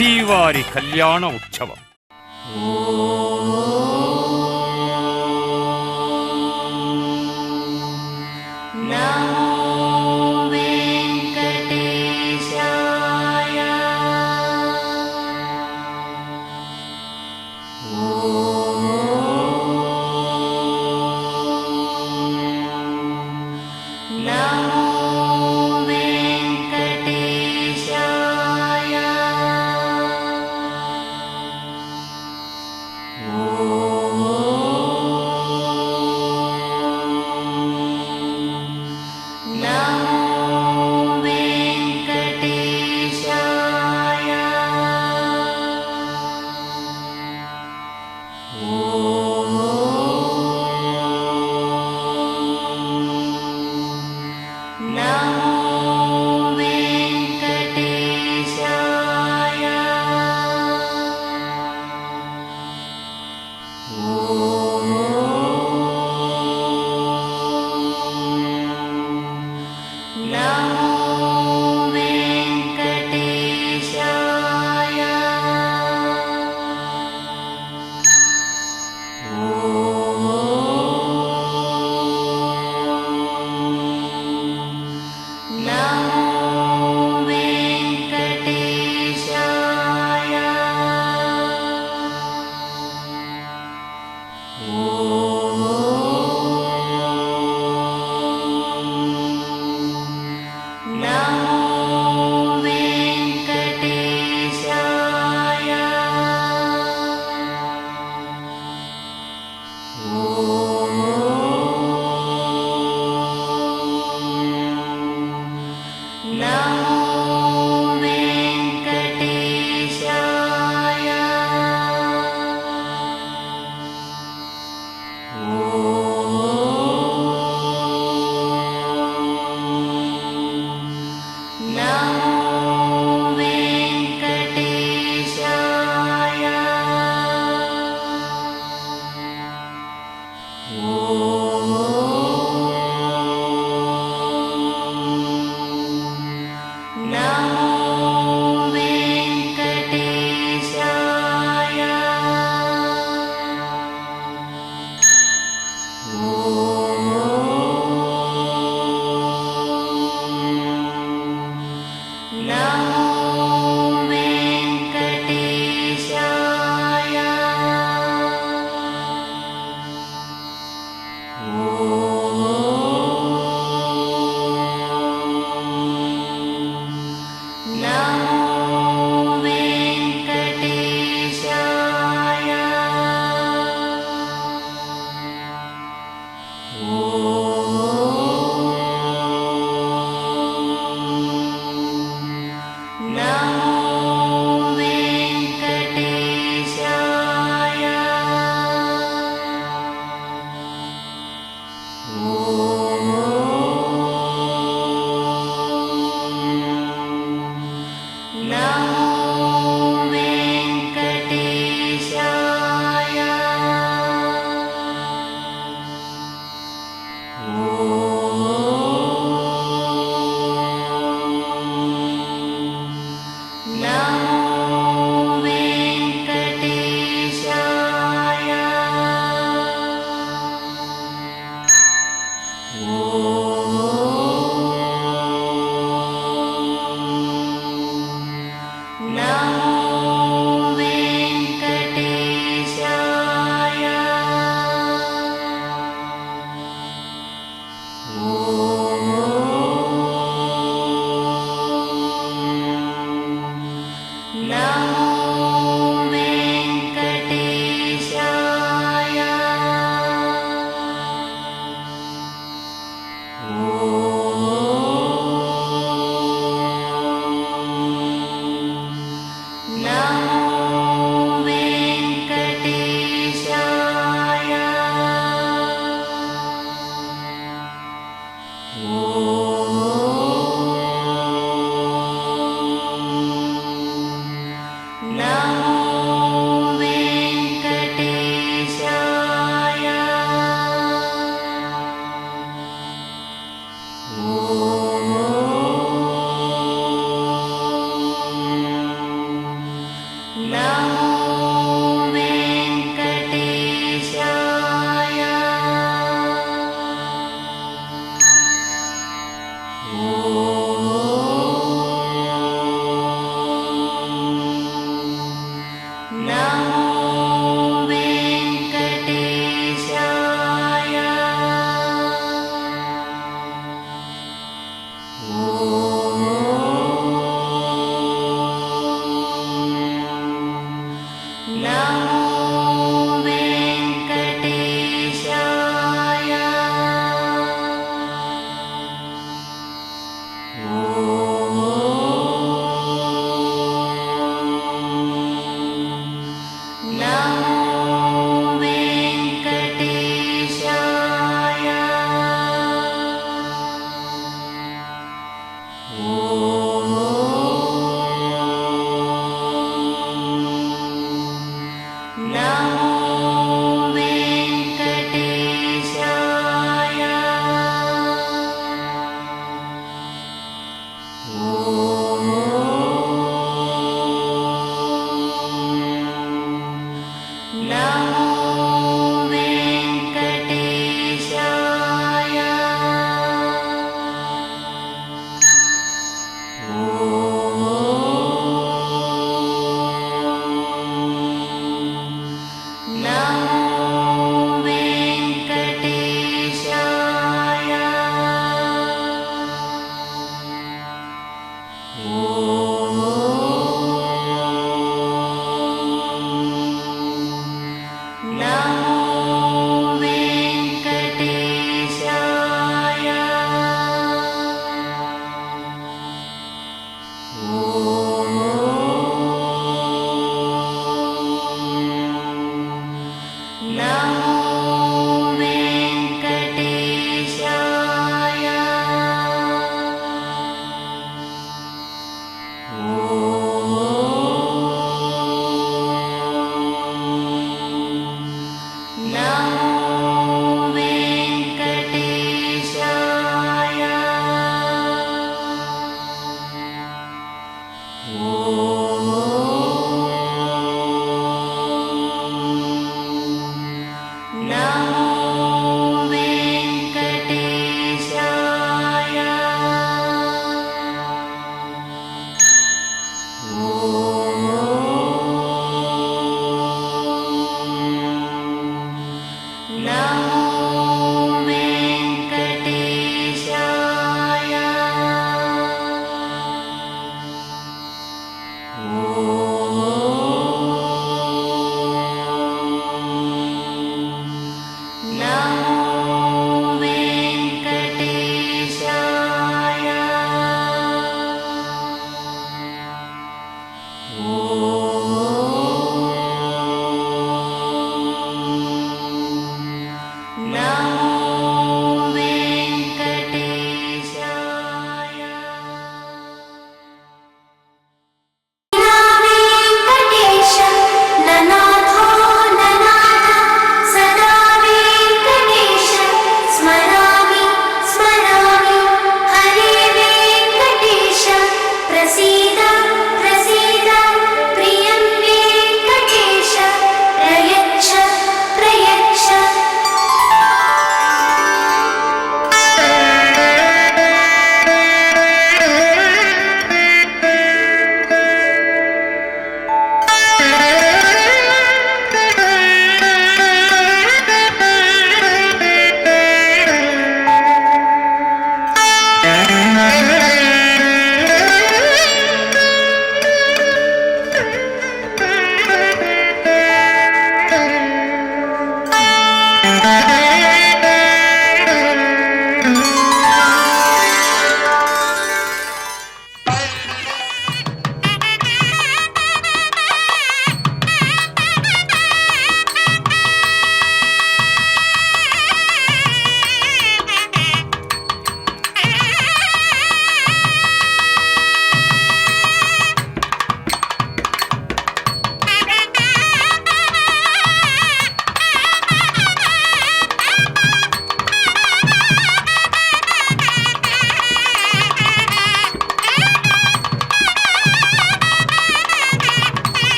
శ్రీవారి కళ్యాణ ఉత్సవం.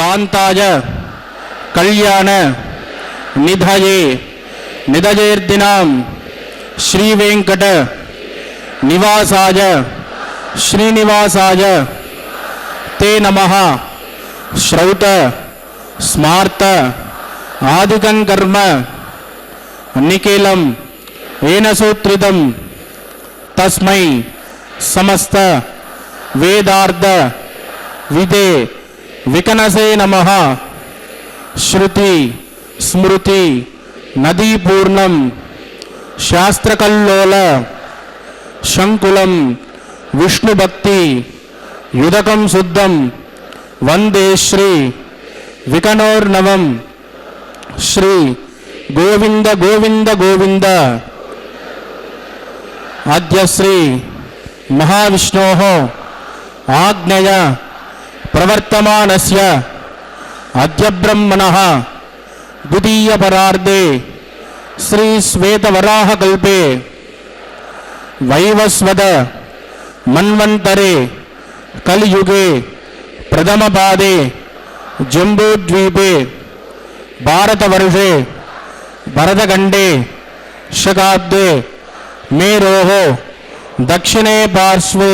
कांताय कल्याण निधये निधयेर्दिनां श्रीवेंकट निवासाय श्रीनिवासाय ते नमः। श्रौत स्मार्त आदिकं कर्म निखिलं येन सूत्रितं तस्मै समस्त वेदार्थ विदे विकनसे नमः। श्रुति स्मृति नदी पूर्णं शास्त्रकल्लोल शंकुलं विष्णुभक्ति युदकं शुद्धं वंदे श्री विकनोर्नवं। श्री गोविंद गोविंद गोविंद। अद्य श्री महाविष्णोः आज्ञया प्रवर्तमानस्य अद्य ब्रह्मणः द्वितीयपरार्धे श्री श्वेतवराहकल्पे वैवस्वत मन्वन्तरे कलियुगे प्रथमपादे जम्बूद्वीपे भारतवर्षे भरतखण्डे शकाब्दे मेरोः दक्षिणे पार्श्वे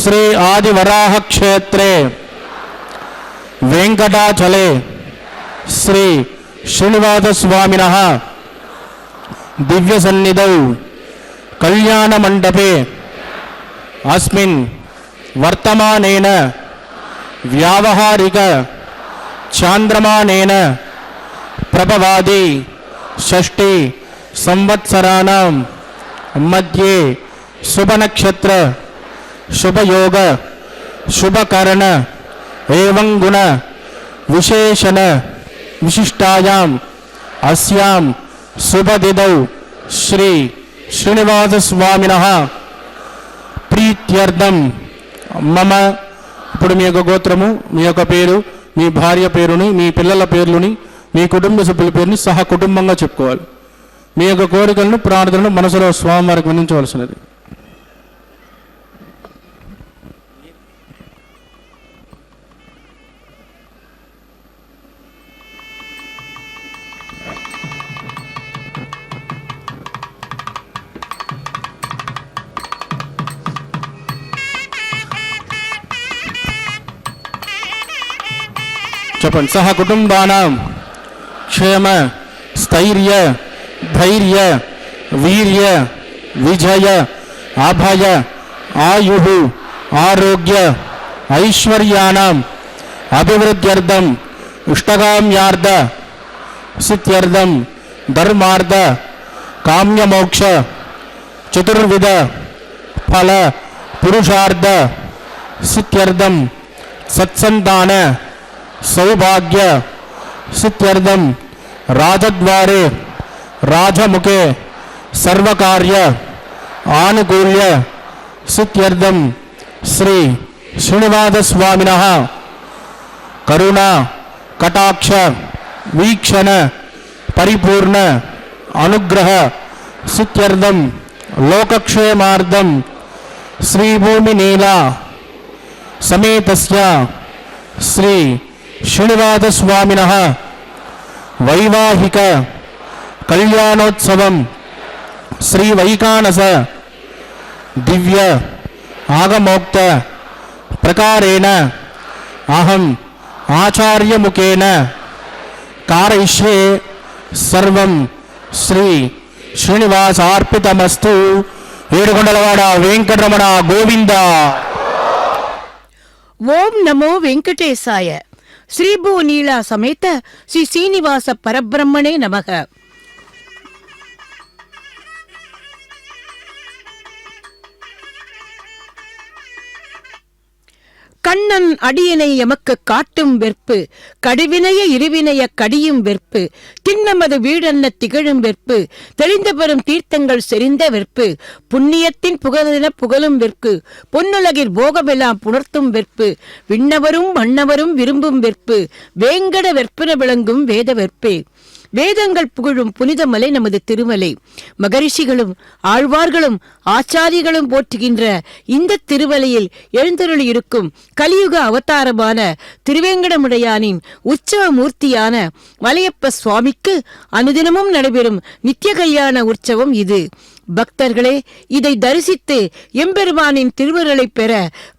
श्री आदिवराह क्षेत्रे वेंकटाचले श्री श्रीनिवास स्वामिनः दिव्य सन्निधौ कल्याण मंडपे अस्मिन् वर्तमानेन व्यावहारिक चांद्रमानेन प्रभवादि षष्ठी संवत्सराणां मध्ये शुभ नक्षत्र शुभ योग शुभ करण एवं गुण विशेषण विशिष्टायां अस्यां शुभ तिथौ श्री श्रीनिवास स्वामिनः प्रीत्यर्थं मम ఇప్పుడు మీ యొక్క గోత్రము మీ యొక్క పేరు మీ భార్య పేరుని మీ పిల్లల పేర్లుని మీ కుటుంబ సభ్యుల పేరుని సహా కుటుంబంగా చెప్పుకోవాలి. మీ యొక్క కోరికలను ప్రార్థనను మనసులో స్వామివారికి వినించవలసినది. చెప్పండి. సహ కుటుంబానాం క్షేమ స్థైర్య ధైర్య వీర్య విజయ అభయ ఆయు ఆరోగ్య ఐశ్వర్యానాం అభివృద్ధ్యర్థం ఇష్టకామ్యార్థ సిద్ధ్యర్థం ధర్మార్థ కామ్యమోక్ష చతుర్విధ ఫల పురుషార్థ సిద్ధ్యర్థం సత్సంతాన सौभाग्य सिद्ध्यर्थं राजद्वारे राजमुखे सर्वकार्य आनुकूल्य सिद्ध्यर्थं श्री श्रीनिवास स्वामिनः करुणा कटाक्ष वीक्षण परिपूर्ण अनुग्रह सिद्ध्यर्थं लोकक्षेमार्थं श्रीभूमिनीला समेतस्य श्री श्रीनिवास स्वामिनः वैवाहिक कल्याणोत्सवं श्री वैकानस दिव्य आगमोक्त प्रकारेण अहम आचार्य मुखेन कारयिष्ये सर्वं श्री श्रीनिवासार्पितमस्तु. ఏడుకొండలవాడ వెంకటరమణ గోవింద. ఓం నమో వెంకటేశాయ. శ్రీభూనీళ సమేత శ్రీ శ్రీనివాస పరబ్రహ్మణే నమః. கண்ணன் அடியினை எமக்கு காட்டும் வெற்பு கடுவினைய இருவினைய கடியும் வெற்பு திண்ணமது வீடன்ன திகழும் வெற்பு தெளிந்த பெறும் தீர்த்தங்கள் செறிந்த வெற்பு புண்ணியத்தின் புகழென புகழும் வெற்பு பொன்னுலகில் போகமெல்லாம் புணர்த்தும் வெற்பு விண்ணவரும் மன்னவரும் விரும்பும் வெற்பு வேங்கட வெற்பென விளங்கும் வேத வெற்பே வேதங்கள் புகழும் புனிதமலை நமது திருமலை. மகரிஷிகளும் ஆழ்வார்களும் ஆச்சாரிகளும் போற்றுகின்ற இந்த திருமலையில் எழுந்தருளி இருக்கும் கலியுக அவதாரமான திருவேங்கடமுடையானின் உற்சவ மூர்த்தியான மலையப்ப சுவாமிக்கு அனுதினமும் நடைபெறும் நித்திய கல்யாண உற்சவம் இது. பக்தர்களே, இதை தரிசித்து எம்பெருமானின் திருவருளை பெற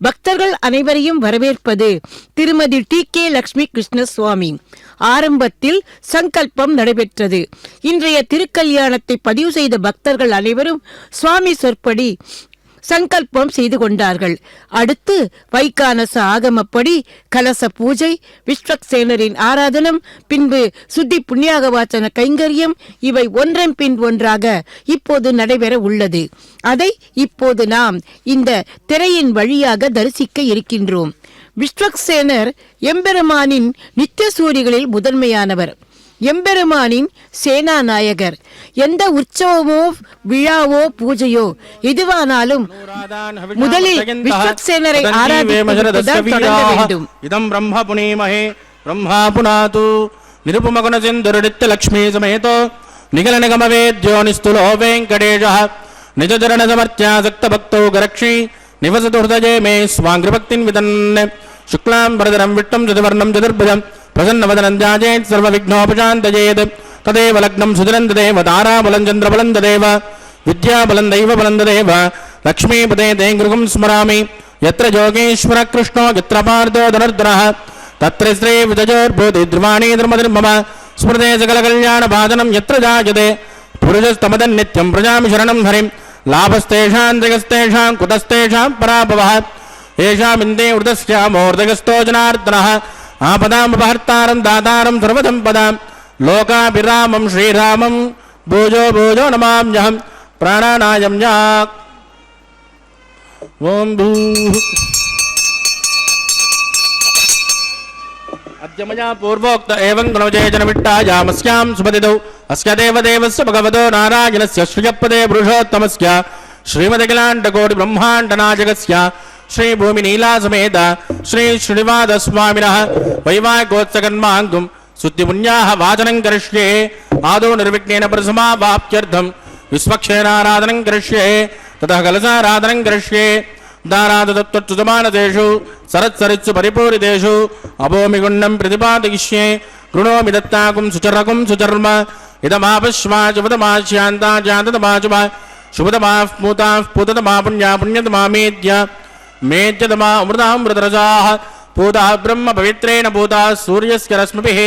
பக்தர்கள் அனைவரையும் வரவேற்பது திருமதி TK லட்சுமி கிருஷ்ண சுவாமி. ஆரம்பத்தில் சங்கல்பம் நடைபெற்றது. இன்றைய திருக்கல்யாணத்தை பதிவு செய்த பக்தர்கள் அனைவரும் சுவாமி சொற்படி சங்கல்பம் செய்து கொண்டார்கள். அடுத்து வைகானச ஆகமப்படி கலச பூஜை, விஸ்வக்சேனரின் ஆராதனம், பின்பு சுத்தி புண்ணியாக வாசன கைங்கரியம், இவை ஒன்றன் பின் ஒன்றாக இப்போது நடைபெற உள்ளது. அதை இப்போது நாம் இந்த திரையின் வழியாக தரிசிக்க இருக்கின்றோம். விஸ்வக்சேனர் எம்பெருமானின் நித்திய சூரிகளில் முதன்மையானவர், எம்பெருமானின் சேனாநாயகர். எந்த உற்சவமோ விழாவோ பூஜையோ எதுவானாலும் முதலில் விஸ்வக்சேனரை ஆராதிக்க வேண்டும். இதம் பிரம்ம புனீமஹே பிரம்மா புனாது நிருபமகுண சிந்துருடித்த லக்ஷ்மீ சமேதோ நிகல நிகம வேத்யோ நிஸ்துலோ வெங்கடேஷः நிஜதரண சமர்த்யா சக்த பக்தோ கரக்ஷி நிவசது ஹிருதயே மே ஸ்வாங்கிருபக்தின் விதன் சுக்லாம் வரதரம் விட்டம் சதுவர்ணம் சதுர்புஜம் பிரசன்னவதனம் த்யாஜேத் சர்வ விக்னோபசாந்தயேத் ததேவ லக்னம் சுதிரந்ததேவ தாராபலம் சந்திரபலந்ததேவ வித்யாபலந்தைவ பலந்ததேவ லக்ஷ்மீபதே தேங்குருகம் ஸ்மராமி யத்ர யோகேஸ்வர கிருஷ்ணோ யத்ர பார்த்தோ தனுர்தரः தத்ர ஸ்ரீ விதஜோர்பூதி த்ருவாணி திருமதிர்மம ஸ்மிருதே சகல கல்யாண பாதனம் யத்ர ஜாயதே புருஷஸ்தமதன் நித்யம் பிரஜாமி சரணம் ஹரிம் லாபஸ்தேஷாம் ஜகஸ்தேஷாம் குதஸ்தேஷாம் பராபவः ஏஷாமிந்தே உர்தஸ்யாமோர்தகஸ்தோ ஜனார்தனः ஆபதாமபஹர்த்தாரம் தாதாரம் சர்வசம்பதாம் லோகாபிராமம் ஸ்ரீராமம் பூஜோ பூஜோ நமாம்யஹம் பிராணாநாயம் யாக் ஓம் பூ அத்யமயா பூர்வோக்த ஏவம் குணோஜேஜன விட்டாயாமஸ்யாம் சுபதிதௌ அஸ்ய தேவதேவஸ்ய பகவதோ நாராயணஸ்ய ஸ்ரீயப்பதே புருஷோத்தமஸ்ய ஸ்ரீமதகிலாண்டகோடி பிரம்மாண்டநாயகஸ்ய श्री भूमि नीला समेत श्री श्रीनिवास स्वामिनः वैवाहिकोत्सकर्माङ्गुं शुद्धि पुण्याः वाचनं करिष्ये आदौ निर्विघ्नेन प्रसमावाप्त्यर्थं विश्वक्षेणाराधनं करिष्ये ततः कलशाराधनं करिष्ये दारादत्तत्समानतेषु सरत्सरित्सु परिपूरितेषु अभोमिगुण्डं प्रतिपादयिष्ये कृणोमि दत्ताकुं सुचरकुं सुचर्म इदमापश्वा शुभतमाश्यान्ता जाततमाशुभ शुभतमाः पूताः पूततमा पुण्या पुण्यतमा मेद्य मेद्यतमा अमृतामृतरसाः पूता ब्रह्म पवित्रेण पूता सूर्यस्य रश्मिभिः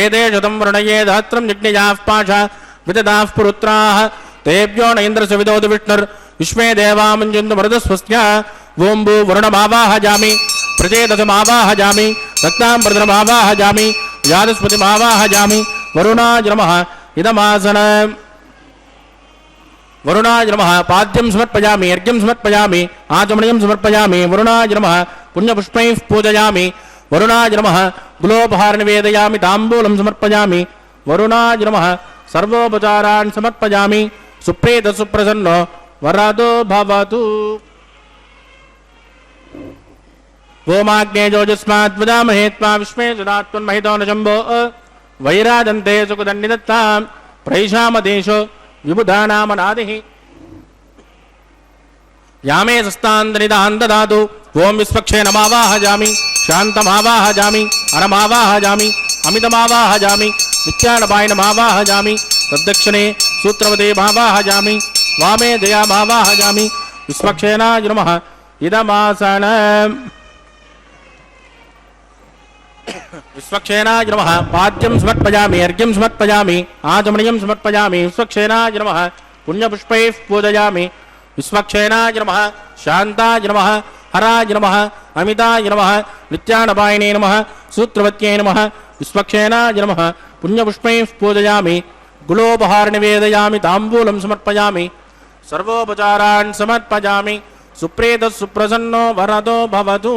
एते शतं वृणये धात्रं यज्ञयाः पाशा विददाः पुरुत्राः तेभ्यो न इन्द्रस्य विदोद विष्णुर् विश्वे देवा मञ्जन्तु मरुतस्वस्य ओं भू वरुणमावाहयामि प्रचेतसमावाहयामि रक्ताम्बरधरमावाहयामि यादस्पतिमावाहयामि वरुणाय नमः इदमासनम् वरुणाय नमः पाद्यं समर्पयामि अर्घ्यं समर्पयामि आचमनीयं समर्पयामि वरुणाय नमः पुण्यपुष्पैः पूजयामि वरुणाय नमः गुलोपहार निवेदयामि ताम्बूलं समर्पयामि वरुणाय नमः सर्वोपचारान् समर्पयामि सुप्रीत सुप्रसन्नो वरदो भवतु ओमाग्ने जोजस्मात् वदामहे त्वा विश्वे सदात्वन्महितो न शम्भो वैराजन्ते सुखदन्निदत्तां प्रैषामदेशो विबुधानामनादिः यामे सस्तान्दनिदान् ददातु ओं विश्वक्षेणमावाहयामि शान्तमावाहयामि अरमावाहयामि अमितमावाहयामि नित्यानपायनमावाहयामि तद्दक्षिणे सूत्रवतीमावाहयामि वामे जयामावाहयामि विश्वक्षेणाय नमः इदमासनम् विश्वक्षेणाय नमः पाद्यं समर्पयामि अर्घ्यं समर्पयामि आचमनीयं समर्पयामि विश्वक्षेणाय नमः पुण्यपुष्पैः पूजयामि विश्वक्षेणाय नमः शान्ताय नमः हराय नमः अमिताय नमः नित्यानपायिने नमः सूत्रवत्यै नमः विश्वक्षेणाय नमः पुण्यपुष्पैः पूजयामि गुलोपहार निवेदयामि ताम्बूलं समर्पयामि सर्वोपचारान् समर्पयामि सुप्रीतः सुप्रसन्नो वरदो भवतु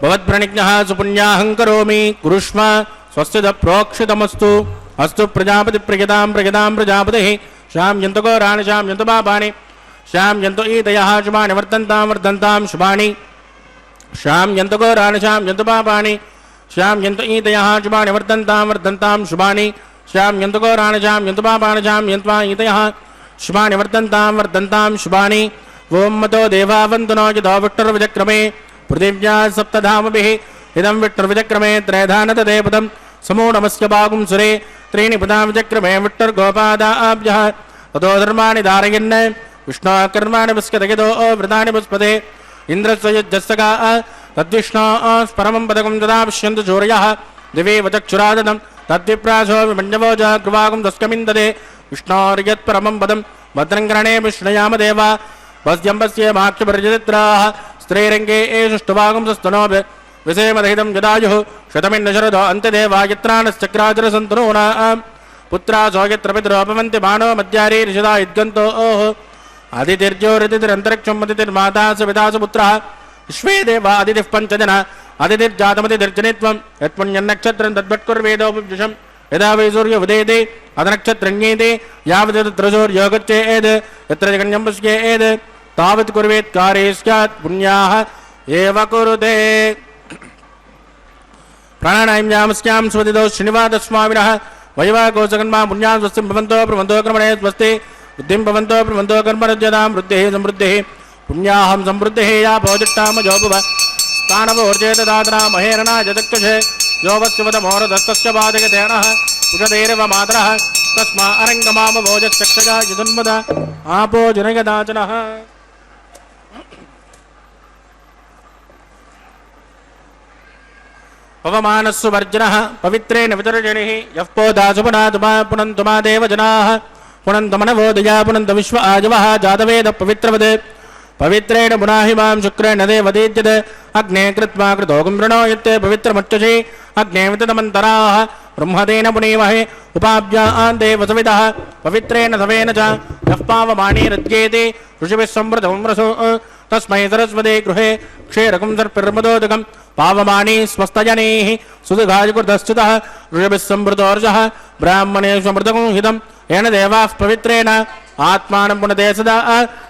भवत्प्रणिज्ञः सुपुण्याहं करोमि कुरुष्व स्वस्तिद प्रोक्षितमस्तु अस्तु प्रजापतिप्रियतां प्रयतां प्रजापतिः श्याम्यन्तु घोराणि श्याम्यन्तु पापानि श्याम्यन्तु ईदयः शुभानि वर्धन्तां वर्धन्तां शुभानि शाम्यन्तको राणशाम्यन्तु पापानि शाम्यन्तु ईतयः शुभानि वर्धन्तां शुभानि शाम्यन्तको राणशाम्यन्तु पापानि शाम्यन्त्वा ईतयः शुभानि वर्धन्तां शुभानि ओं मतो देवावन्तु नो यतो विष्णुर्विचक्रमे पृथिव्या सप्तधामभिः इदं विष्णुर्विचक्रमे त्रयधानतदेवतं समो नमस्य बागुं सुरे त्रीणि पदा विचक्रमे विष्णुर्गोपादाभ्यः ततो धर्माणि धारयन् विष्णोः कर्माणि पुष्कतगितो वृतानि पुष्पते इन्द्रस्य यज्ञस्सका तद्विष्णोः परमं पदकं तदा पश्यन्तु सूर्यः दिवे वचक्षुरादनं तद्विप्रासो विमन्यवो च कृवागं तस्कमिन्दते विष्णोर्यत्परमं पदं भद्रङ्करणे विष्णयाम देवा वस्यम्बस्य माक्षपर्यचित्राः स्त्रीरङ्गे एषुष्टुभागं सस्तनोभ्य विषयमदहितं यदायुः शतमिन्नशरदो अन्त्यदेवा यत्राणश्चक्राचरसन्तनूनां पुत्रासो यत्र पितरोपवन्ति मानो मध्यारे ऋषदा इद्गन्तो अदितिर्ज्योतिरन्तरिक्षं मदितिर्माता सविता सुपुत्रः विश्वे देवा अदितिः पञ्चजन अदितिर्जातमदितिर्जनित्वं यत्पुण्यन्नक्षत्रं तद्वत्कुर्वेदोपविशं यदा वै सूर्यो उदेति अदनक्षत्रण्येति यावत् सूर्यो गच्छेत् यत्र जगन्यं पश्येत् तावत् कुर्वेत् कार्ये स्यात् पुण्याः एव कुरुते प्राणायाम्यामस्यां स्वदितो श्रीनिवासस्वामिनः वैवाकोशकन्मा पुण्यां स्वस्तिं भवन्तो प्रभवन्तो कर्मणे स्वस्ति बुद्धिं भवन्तो प्रभवन्तो कर्मरज्यतां वृद्धिः समृद्धिः पुण्याहं समृद्धिः या भोजिष्ठामजोभुव स्थानवोर्जेतदातना महेरणा जदक्षसे योवस्यवदमोरदस्तस्य पादगतेनः उषधेरव मातरः तस्मा अरङ्गमाम भोजश्चक्षगा यदुन्मद आपो जनयदाचनः पवमानस्सु वर्जनः पवित्रेण वितर्जनिः यः पोदासुपुनातुमा पुनन्तुमा देवजनाः पुनन्तमनवोदया पुनन्त विश्व आजवः जातवेद पवित्रवत् पवित्रेण पुनाहिमां शुक्रेण देवदीज्यत् अग्ने कृत्वा कृतोगं वृणोयत्ते पवित्रमुच्चसे अग्ने विततमन्तराः ब्रह्मतेन पुनीमहे उपाभ्यां देवसविदः पवित्रेण सवेन च यः पावमानीरज्येते ऋषिभिः संवृतं रसो तस्मै सरस्वते गृहे क्षेरकं सर्पिर्मदोदकं पावमानी स्वस्तजनैः सुदुघायुकृतश्चितः ऋषभिः संवृतोर्जः ब्राह्मणेषु मृतकं हितं येन देवाः पवित्रेण आत्मानं पुनते सदा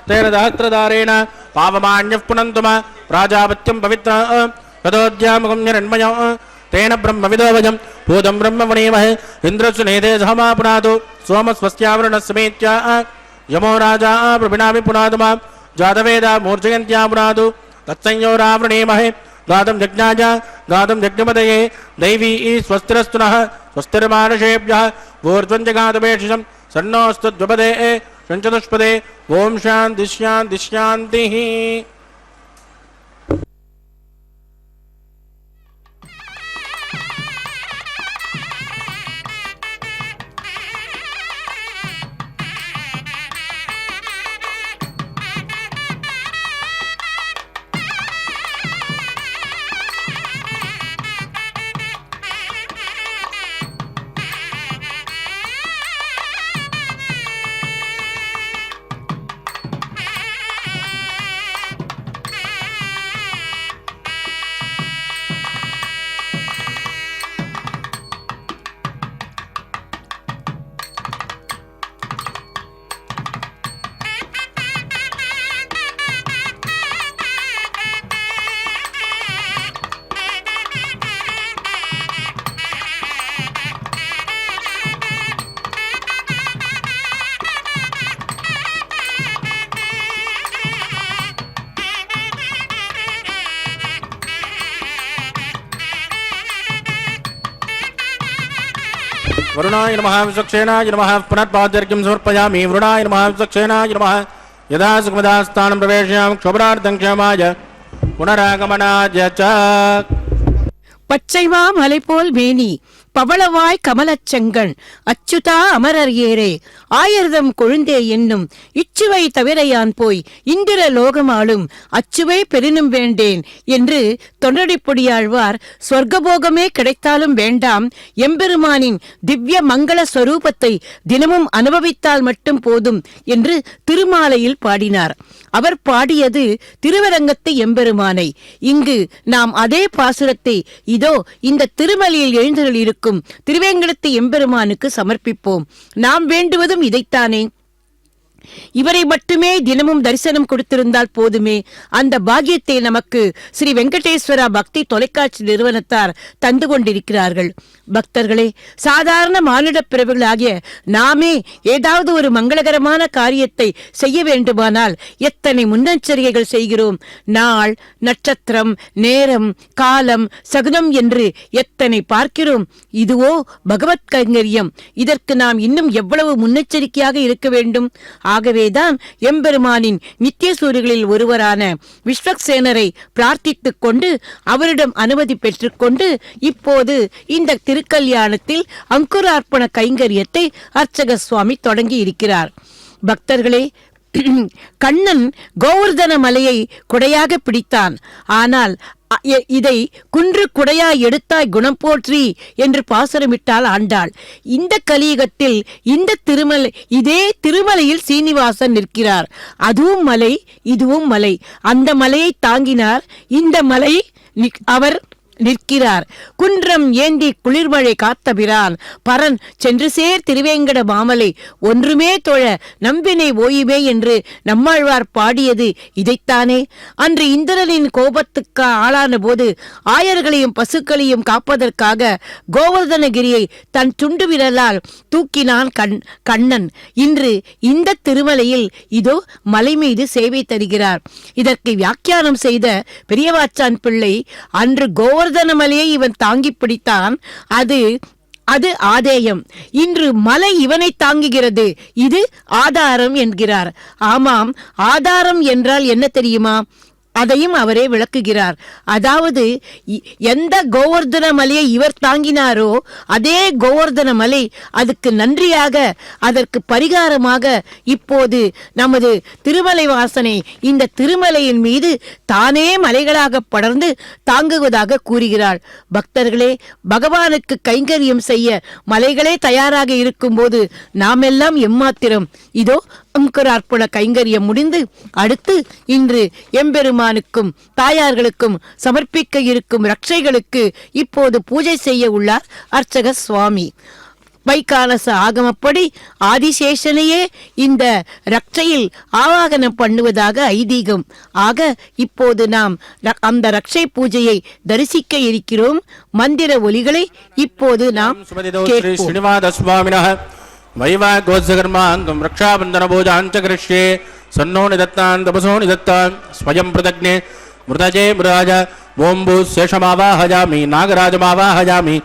तेन सहस्रधारेण पावमान्यः पुनन्तुम प्राजापत्यं पवित्र ततोद्यामकं निरण्मयं तेन ब्रह्मविदोवजं भूतं ब्रह्मवणीमहे इन्द्रस्य नेते सहमा पुनातु सोमस्वस्यावरुणस्समेत्य यमो राजा प्रभिनामि पुनातुमा जातवेदा मूर्छयन्त्या पुनातु तत्संयोरावृणीमहे गातुं यज्ञाय गातुं यज्ञपदये दैवी स्वस्तिरस्तु नः स्वस्तिर्मानुषेभ्यः ऊर्ध्वं जगातुमेषिषं सन्नोऽस्तु द्विपदे षञ्चतुष्पदे ओं शान्ति शान्ति शान्तिः वरुणाय नमः विचक्षेणाय नमः पुनर्पाद्यर्घ्यं समर्पयामि वरुणाय नमः विचक्षेणाय नमः यदा सुखमदास्थानं प्रवेशयामि क्षोभनार्थं क्षेमाय पुनरागमनाय च பச்சைவா மலை போல் மேனி பவளவாய் கமலச்செங்கண் அச்சுதா அமரர் ஏரே ஆயர்தம் கொழுந்தே என்னும் இச்சுவை தவிரையான் போய் இந்திர லோகமாளும் அச்சுவை பெரினும் வேண்டேன் என்று தொண்டடிப்பொடியாழ்வார் சொர்க்கபோகமே கிடைத்தாலும் வேண்டாம் எம்பெருமானின் திவ்ய மங்கள ஸ்வரூபத்தை தினமும் அனுபவித்தால் மட்டும் போதும் என்று திருமாலையில் பாடினார். அவர் பாடியது திருவரங்கத்து எம்பெருமானை. இங்கு நாம் அதே பாசுரத்தை இதோ இந்த திருமலையில் எழுந்தருளியிருக்கும் திருவேங்கடத்து எம்பெருமானுக்கு சமர்ப்பிப்போம். நாம் வேண்டுவதும் இதைத்தானே. இவரை மட்டுமே தினமும் தரிசனம் கொடுத்திருந்தால் போதுமே. அந்த பாக்கியத்தை நமக்கு ஸ்ரீ வெங்கடேஸ்வரா பக்தி தொலைக்காட்சி நிறுவனத்தார் தந்து கொண்டிருக்கிறார்கள். பக்தர்களே, சாதாரண மானிட பிறவிகளாகிய நாமே ஏதாவது ஒரு மங்களகரமான காரியத்தை செய்ய வேண்டுமானால் எத்தனை முன்னெச்சரிக்கைகள் செய்கிறோம். நாள், நட்சத்திரம், நேரம், காலம், சகுனம் என்று எத்தனை பார்க்கிறோம். இதுவோ பகவத் கைங்கரியம். இதற்கு நாம் இன்னும் எவ்வளவு முன்னெச்சரிக்கையாக இருக்க வேண்டும். ஆகவேதான் எம்பெருமானின் நித்திய சூரிகளில் ஒருவரான விஸ்வக்சேனரை பிரார்த்தித்துக் கொண்டு அவரிடம் அனுமதி பெற்றுக்கொண்டு இப்போது இந்த திருக்கல்யாணத்தில் அங்குரார்ப்பண கைங்கரியத்தை அர்ச்சக சுவாமி தொடங்கி இருக்கிறார். பக்தர்களே, கண்ணன் கோவர்தன மலையை கொடையாக பிடித்தான். ஆனால் இதை குன்று குடையாய் எடுத்தாய் குணம் போற்றி என்று பாசுரமிட்டால் ஆண்டாள். இந்த கலியுகத்தில் இந்த இதே திருமலையில் சீனிவாசன் நிற்கிறார். அதுவும் மலை, இதுவும் மலை. அந்த மலையை தாங்கினார், இந்த மலை அவர் நிற்கிறார். குன்றம் ஏந்தி குளிர்மழை காத்த பிரான் பரன் சென்று சேர் திருவேங்கட மாமலை ஒன்றுமே தொழ நம்பினை ஓயுமே என்று நம்மாழ்வார் பாடியது இதைத்தானே. அன்று இந்திரனின் கோபத்துக்கு ஆளான போது ஆயர்களையும் பசுக்களையும் காப்பதற்காக கோவர்தனகிரியை தன் துண்டு விரலால் தூக்கினான் கண்ணன். இன்று இந்த திருமலையில் இதோ மலை மீது சேவை தருகிறார். இதற்கு வியாக்கியானம் செய்த பெரியவாச்சான் பிள்ளை, அன்று கோவர்தன மலையை இவன் தாங்கி பிடித்தான், அது ஆதேயம். இன்று மலை இவனை தாங்குகிறது, இது ஆதாரம் என்கிறார். ஆமாம், ஆதாரம் என்றால் என்ன தெரியுமா? அதையும் அவரே விளக்குகிறார். அதாவது எந்த கோவர்தன மலையை இவர் தாங்கினாரோ அதே கோவர்தன மலை அதுக்கு நன்றியாக, அதற்கு பரிகாரமாக இப்போது நமது திருமலை வாசனை இந்த திருமலையின் மீது தானே மலைகளாக படர்ந்து தாங்குவதாக கூறுகிறாள். பக்தர்களே, பகவானுக்கு கைங்கரியம் செய்ய மலைகளே தயாராக இருக்கும் போது நாமெல்லாம் எம்மாத்திரம்? இதோ அங்குரார்ப்பண கைங்கரியம் முடிந்து அடுத்து இன்று எம்பெருமானுக்கும் தாயார்களுக்கும் சமர்ப்பிக்க இருக்கும் ரட்சைகளுக்கு இப்போது பூஜை செய்ய உள்ளார் அர்ச்சக சுவாமி. வைகானச ஆகமப்படி ஆதிசேஷனையே இந்த ரட்சையில் ஆவாகனம் பண்ணுவதாக ஐதீகம். ஆக இப்போது நாம் அந்த ரட்சை பூஜையை தரிசிக்க இருக்கிறோம். மந்திர ஒலிகளை இப்போது நாம் वैवागोत्सकर्माङ्गं रक्षाबन्धनभोजाञ्च सन्नो निदत्तान् तपसो निदत्तान् स्वयं पृथग्ने मृतजे मृराज ओम्बु शेषमावाहयामि नागराजमावाहयामि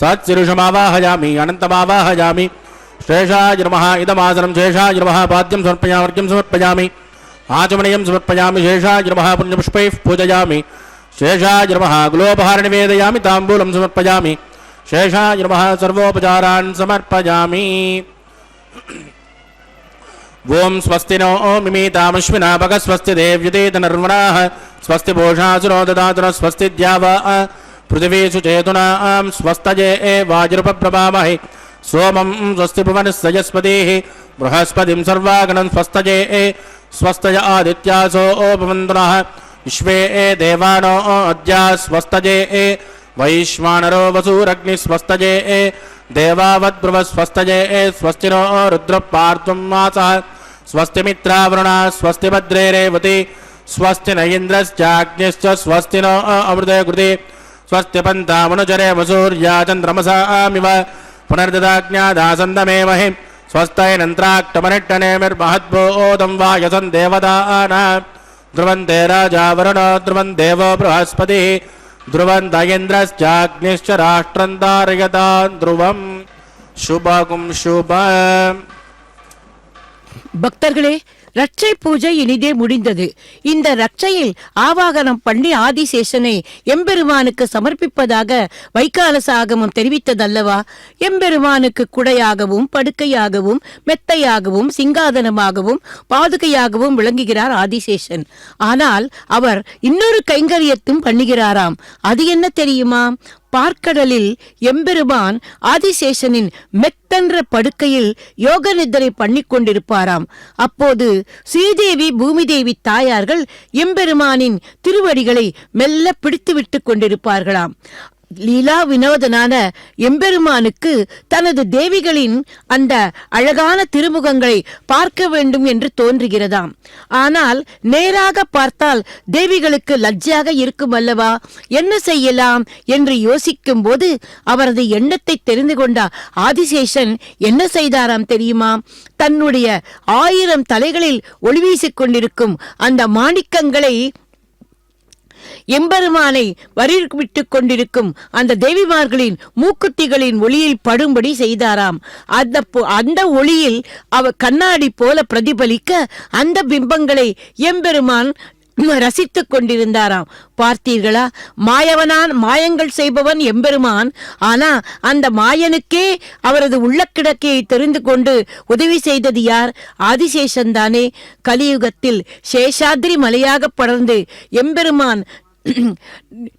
सत्सिरुषमावाहयामि अनन्तमावाहयामि श्रेषाय नमः इदमासनं शेषाय नमः पाद्यं समर्पयामि अर्घ्यं समर्पयामि आचमनीयं समर्पयामि शेषाय नमः पुण्यपुष्पैः पूजयामि शेषाय नमः गुलोपहार निवेदयामि ताम्बूलं समर्पयामि शेषाय नमः सर्वोपचारान् समर्पयामि। ओम स्वस्ति नो मिमीतामश्विना भग स्वस्ति देव्युदेत नर्वणाः स्वस्ति पोषासुरो ददातु स्वस्ति द्यावा पृथिवी सुचेतुनां स्वस्तये वाजुरुपप्रभामहे सोमं स्वस्ति भुवनस्यस्पतिः बृहस्पतिं सर्वागणं स्वस्तये स्वस्तय आदित्यासो भवन्तुनः विश्वे देवानो अद्या स्वस्तये वैश्वानरो वसुरग्नि स्वस्तये देवावद्ब्रुव स्वस्तये स्वस्ति नो रुद्रपार्त्वं मासः स्वस्ति मित्रावरुणा स्वस्ति भद्रे रेवती स्वस्ति न इन्द्रश्चाग्निश्च स्वस्ति नो अमृते कृते स्वस्ति पन्तामनुचरे वसूर्या चन्द्रमसामिव पुनर्ददाज्ञादासन्दमेमहि स्वस्तैनन्त्राक्टमनिट्टनेमिर्महद्भूतं वायसन् देवदानां ध्रुवन्ते राजा वरुणो ध्रुवन् देवो बृहस्पतिः ध्रुवन्त इन्द्रश्चाग्निश्च राष्ट्रं धारयतान् ध्रुवं शुभं शुभम्। பக்தர்களே, ரட்சை பூஜை இனிதே முடிந்தது. இந்த ரட்சையில் ஆவாகனம் பண்ணி ஆதிசேஷனை எம்பெருமானுக்கு சமர்ப்பிப்பதாக வைகானச ஆகமம் தெரிவித்ததல்லவா? எம்பெருமானுக்கு குடையாகவும் படுக்கையாகவும் மெத்தையாகவும் சிங்காதனமாகவும் பாதுகையாகவும் விளங்குகிறார் ஆதிசேஷன். ஆனால் அவர் இன்னொரு கைங்கரியத்தும் பண்ணுகிறாராம். அது என்ன தெரியுமா? பார்க்கடலில் எம்பெருமான் ஆதிசேஷனின் மெத்தன்ற படுக்கையில் யோக நித்திரை பண்ணி கொண்டிருப்பாராம். அப்போது ஸ்ரீதேவி பூமிதேவி தாயார்கள் எம்பெருமானின் திருவடிகளை மெல்ல பிடித்து விட்டு கொண்டிருப்பார்களாம். லீலா வினோதனான எம்பெருமானுக்கு தனது தேவிகளின் அந்த அழகான திருமுகங்களை பார்க்க வேண்டும் என்று தோன்றுகிறதாம். ஆனால் நேராக பார்த்தால் தேவிகளுக்கு லஜ்ஜையாக இருக்கும் அல்லவா, என்ன செய்யலாம் என்று யோசிக்கும் போது அவரது எண்ணத்தை தெரிந்து கொண்ட ஆதிசேஷன் என்ன செய்தாராம் தெரியுமா? தன்னுடைய 1000 தலைகளில் ஒளி வீசிக் கொண்டிருக்கும் அந்த மாணிக்கங்களை எம்பெருமானை வரிவிட்டுக் கொண்டிருக்கும் அந்த தேவிமார்களின் மூக்குத்திகளின் ஒளியில் படும்படி செய்தாராம். அந்த ஒளியில் கண்ணாடி போல பிரதிபலிக்க அந்த பிம்பங்களை எம்பெருமான் ரசித்துக் கொண்டிருந்தாராம். பார்த்தீர்களா, மாயங்கள் செய்பவன் எம்பெருமான். ஆனா அந்த மாயனுக்கே அவரது உள்ளக்கிடக்கையை தெரிந்து கொண்டு உதவி செய்தது யார்? ஆதிசேஷன் தானே. கலியுகத்தில் சேஷாத்ரி மலையாக படர்ந்து எம்பெருமான்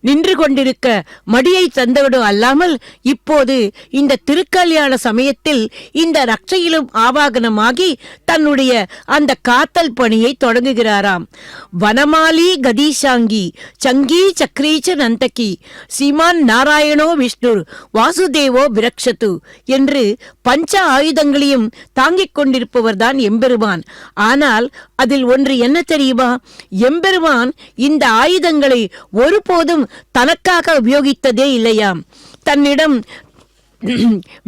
நின்று கொண்டிருக்க மடியை தந்தவிடும் அல்லாமல் இப்போது இந்த திருக்கல்யாண சமயத்தில் இந்த ரட்சையிலும் ஆவாகனமாகி தன்னுடைய அந்த காத்தல் பணியை தொடங்குகிறாராம். வனமாலி கதீஷாங்கி சங்கி சக்ரீச்ச நந்தகி சீமான் நாராயணோ விஷ்ணு வாசுதேவோ விரக்ஷத்து என்று பஞ்ச ஆயுதங்களையும் தாங்கிக் கொண்டிருப்பவர் தான் எம்பெருமான். ஆனால் அதில் ஒன்று என்ன தெரியுமா? எம்பெருமான் இந்த ஆயுதங்களை ஒருபோதும் தனக்காக உபயோகித்ததே இல்லையாம். தன்னிடம்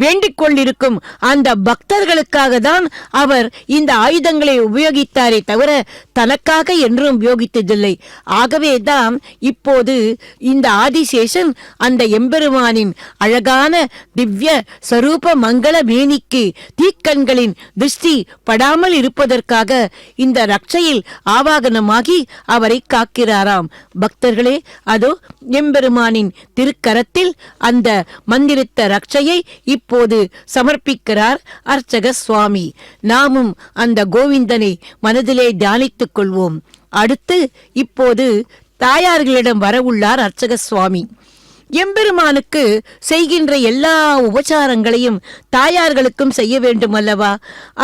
வேண்டிக் கொண்டிருக்கும் அந்த பக்தர்களுக்காக தான் அவர் இந்த ஆயுதங்களை உபயோகித்தாரே தவிர தனக்காக என்றும் உபயோகித்ததில்லை. ஆகவேதான் இப்போது இந்த ஆதிசேஷன் அந்த எம்பெருமானின் அழகான திவ்ய சரூப மங்கள மேனிக்கு தீக்கண்களின் திருஷ்டி படாமல் இருப்பதற்காக இந்த ரட்சையில் ஆவாகனமாகி அவரை காக்கிறாராம். பக்தர்களே, அதோ எம்பெருமானின் திருக்கரத்தில் அந்த மந்திரித்த ரட்சையை இப்போது சமர்ப்பிக்கிறார் அர்ச்சக சுவாமி. நாமும் அந்த கோவிந்தனை மனதிலே தியானித்துக் கொள்வோம். அடுத்து இப்போது தாயார்களிடம் வரவுள்ளார் அர்ச்சக சுவாமி. எம்பெருமானுக்கு செய்கின்ற எல்லா உபச்சாரங்களையும் தாயார்களுக்கும் செய்ய வேண்டும் அல்லவா?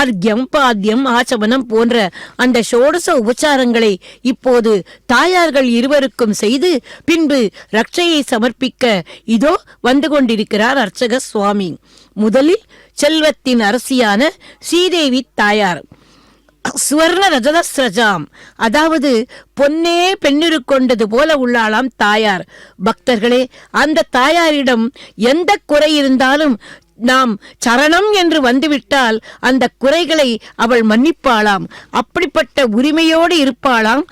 அர்க்யம், பாத்தியம், ஆச்சமனம் போன்ற அந்த ஷோடச உபச்சாரங்களை இப்போது தாயார்கள் இருவருக்கும் செய்து பின்பு ரட்சையை சமர்ப்பிக்க இதோ வந்து கொண்டிருக்கிறார் அர்ச்சக சுவாமி. முதலில் செல்வத்தின் அரசியான ஸ்ரீதேவி தாயார், சுவர்ண ரஜதஸ்ரஜாம், அதாவது பொன்னே பெண்ணிரு கொண்டது போல உள்ளாளாம் தாயார். பக்தர்களே, அந்த தாயாரிடம் எந்த குறை இருந்தாலும் நாம் சரணம் என்று வந்துவிட்டால் அந்த குறைகளை அவள் மன்னிப்பாளாம். அப்படிப்பட்ட உரிமையோடு இருப்பாளாம்,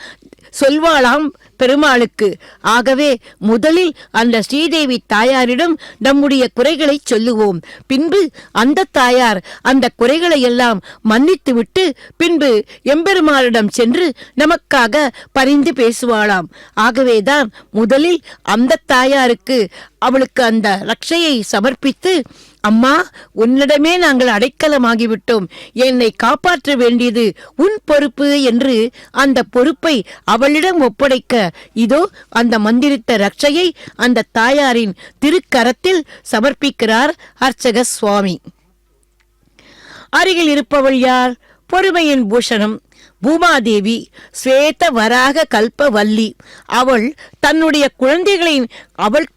சொல்வாளாம் பெருமாளுக்கு. ஆகவே முதலில் அந்த ஸ்ரீதேவி தாயாரிடம் நம்முடைய குறைகளை சொல்லுவோம். பின்பு அந்த தாயார் அந்த குறைகளை எல்லாம் மன்னித்துவிட்டு பின்பு எம்பெருமானிடம் சென்று நமக்காக பரிந்து பேசுவாளாம். ஆகவேதான் முதலில் அந்த தாயாருக்கு அவளுக்கு அந்த ரட்சையை சமர்ப்பித்து, அம்மா, உன்னிடமே நாங்கள் அடைக்கலமாகிவிட்டோம், என்னை காப்பாற்ற வேண்டியது உன் பொறுப்பு என்று அந்த பொறுப்பை அவளிடம் ஒப்படைக்க இதோ அந்த மந்திரித்த ரட்சையை அந்த தாயாரின் திருக்கரத்தில் சமர்ப்பிக்கிறார் அர்ச்சக சுவாமி. அருகில் இருப்பவள் யார்? பொறுமையின் பூஷணம் பூமாதேவி, ஸ்வேத வராக கல்பவல்லி. அவள் தன்னுடைய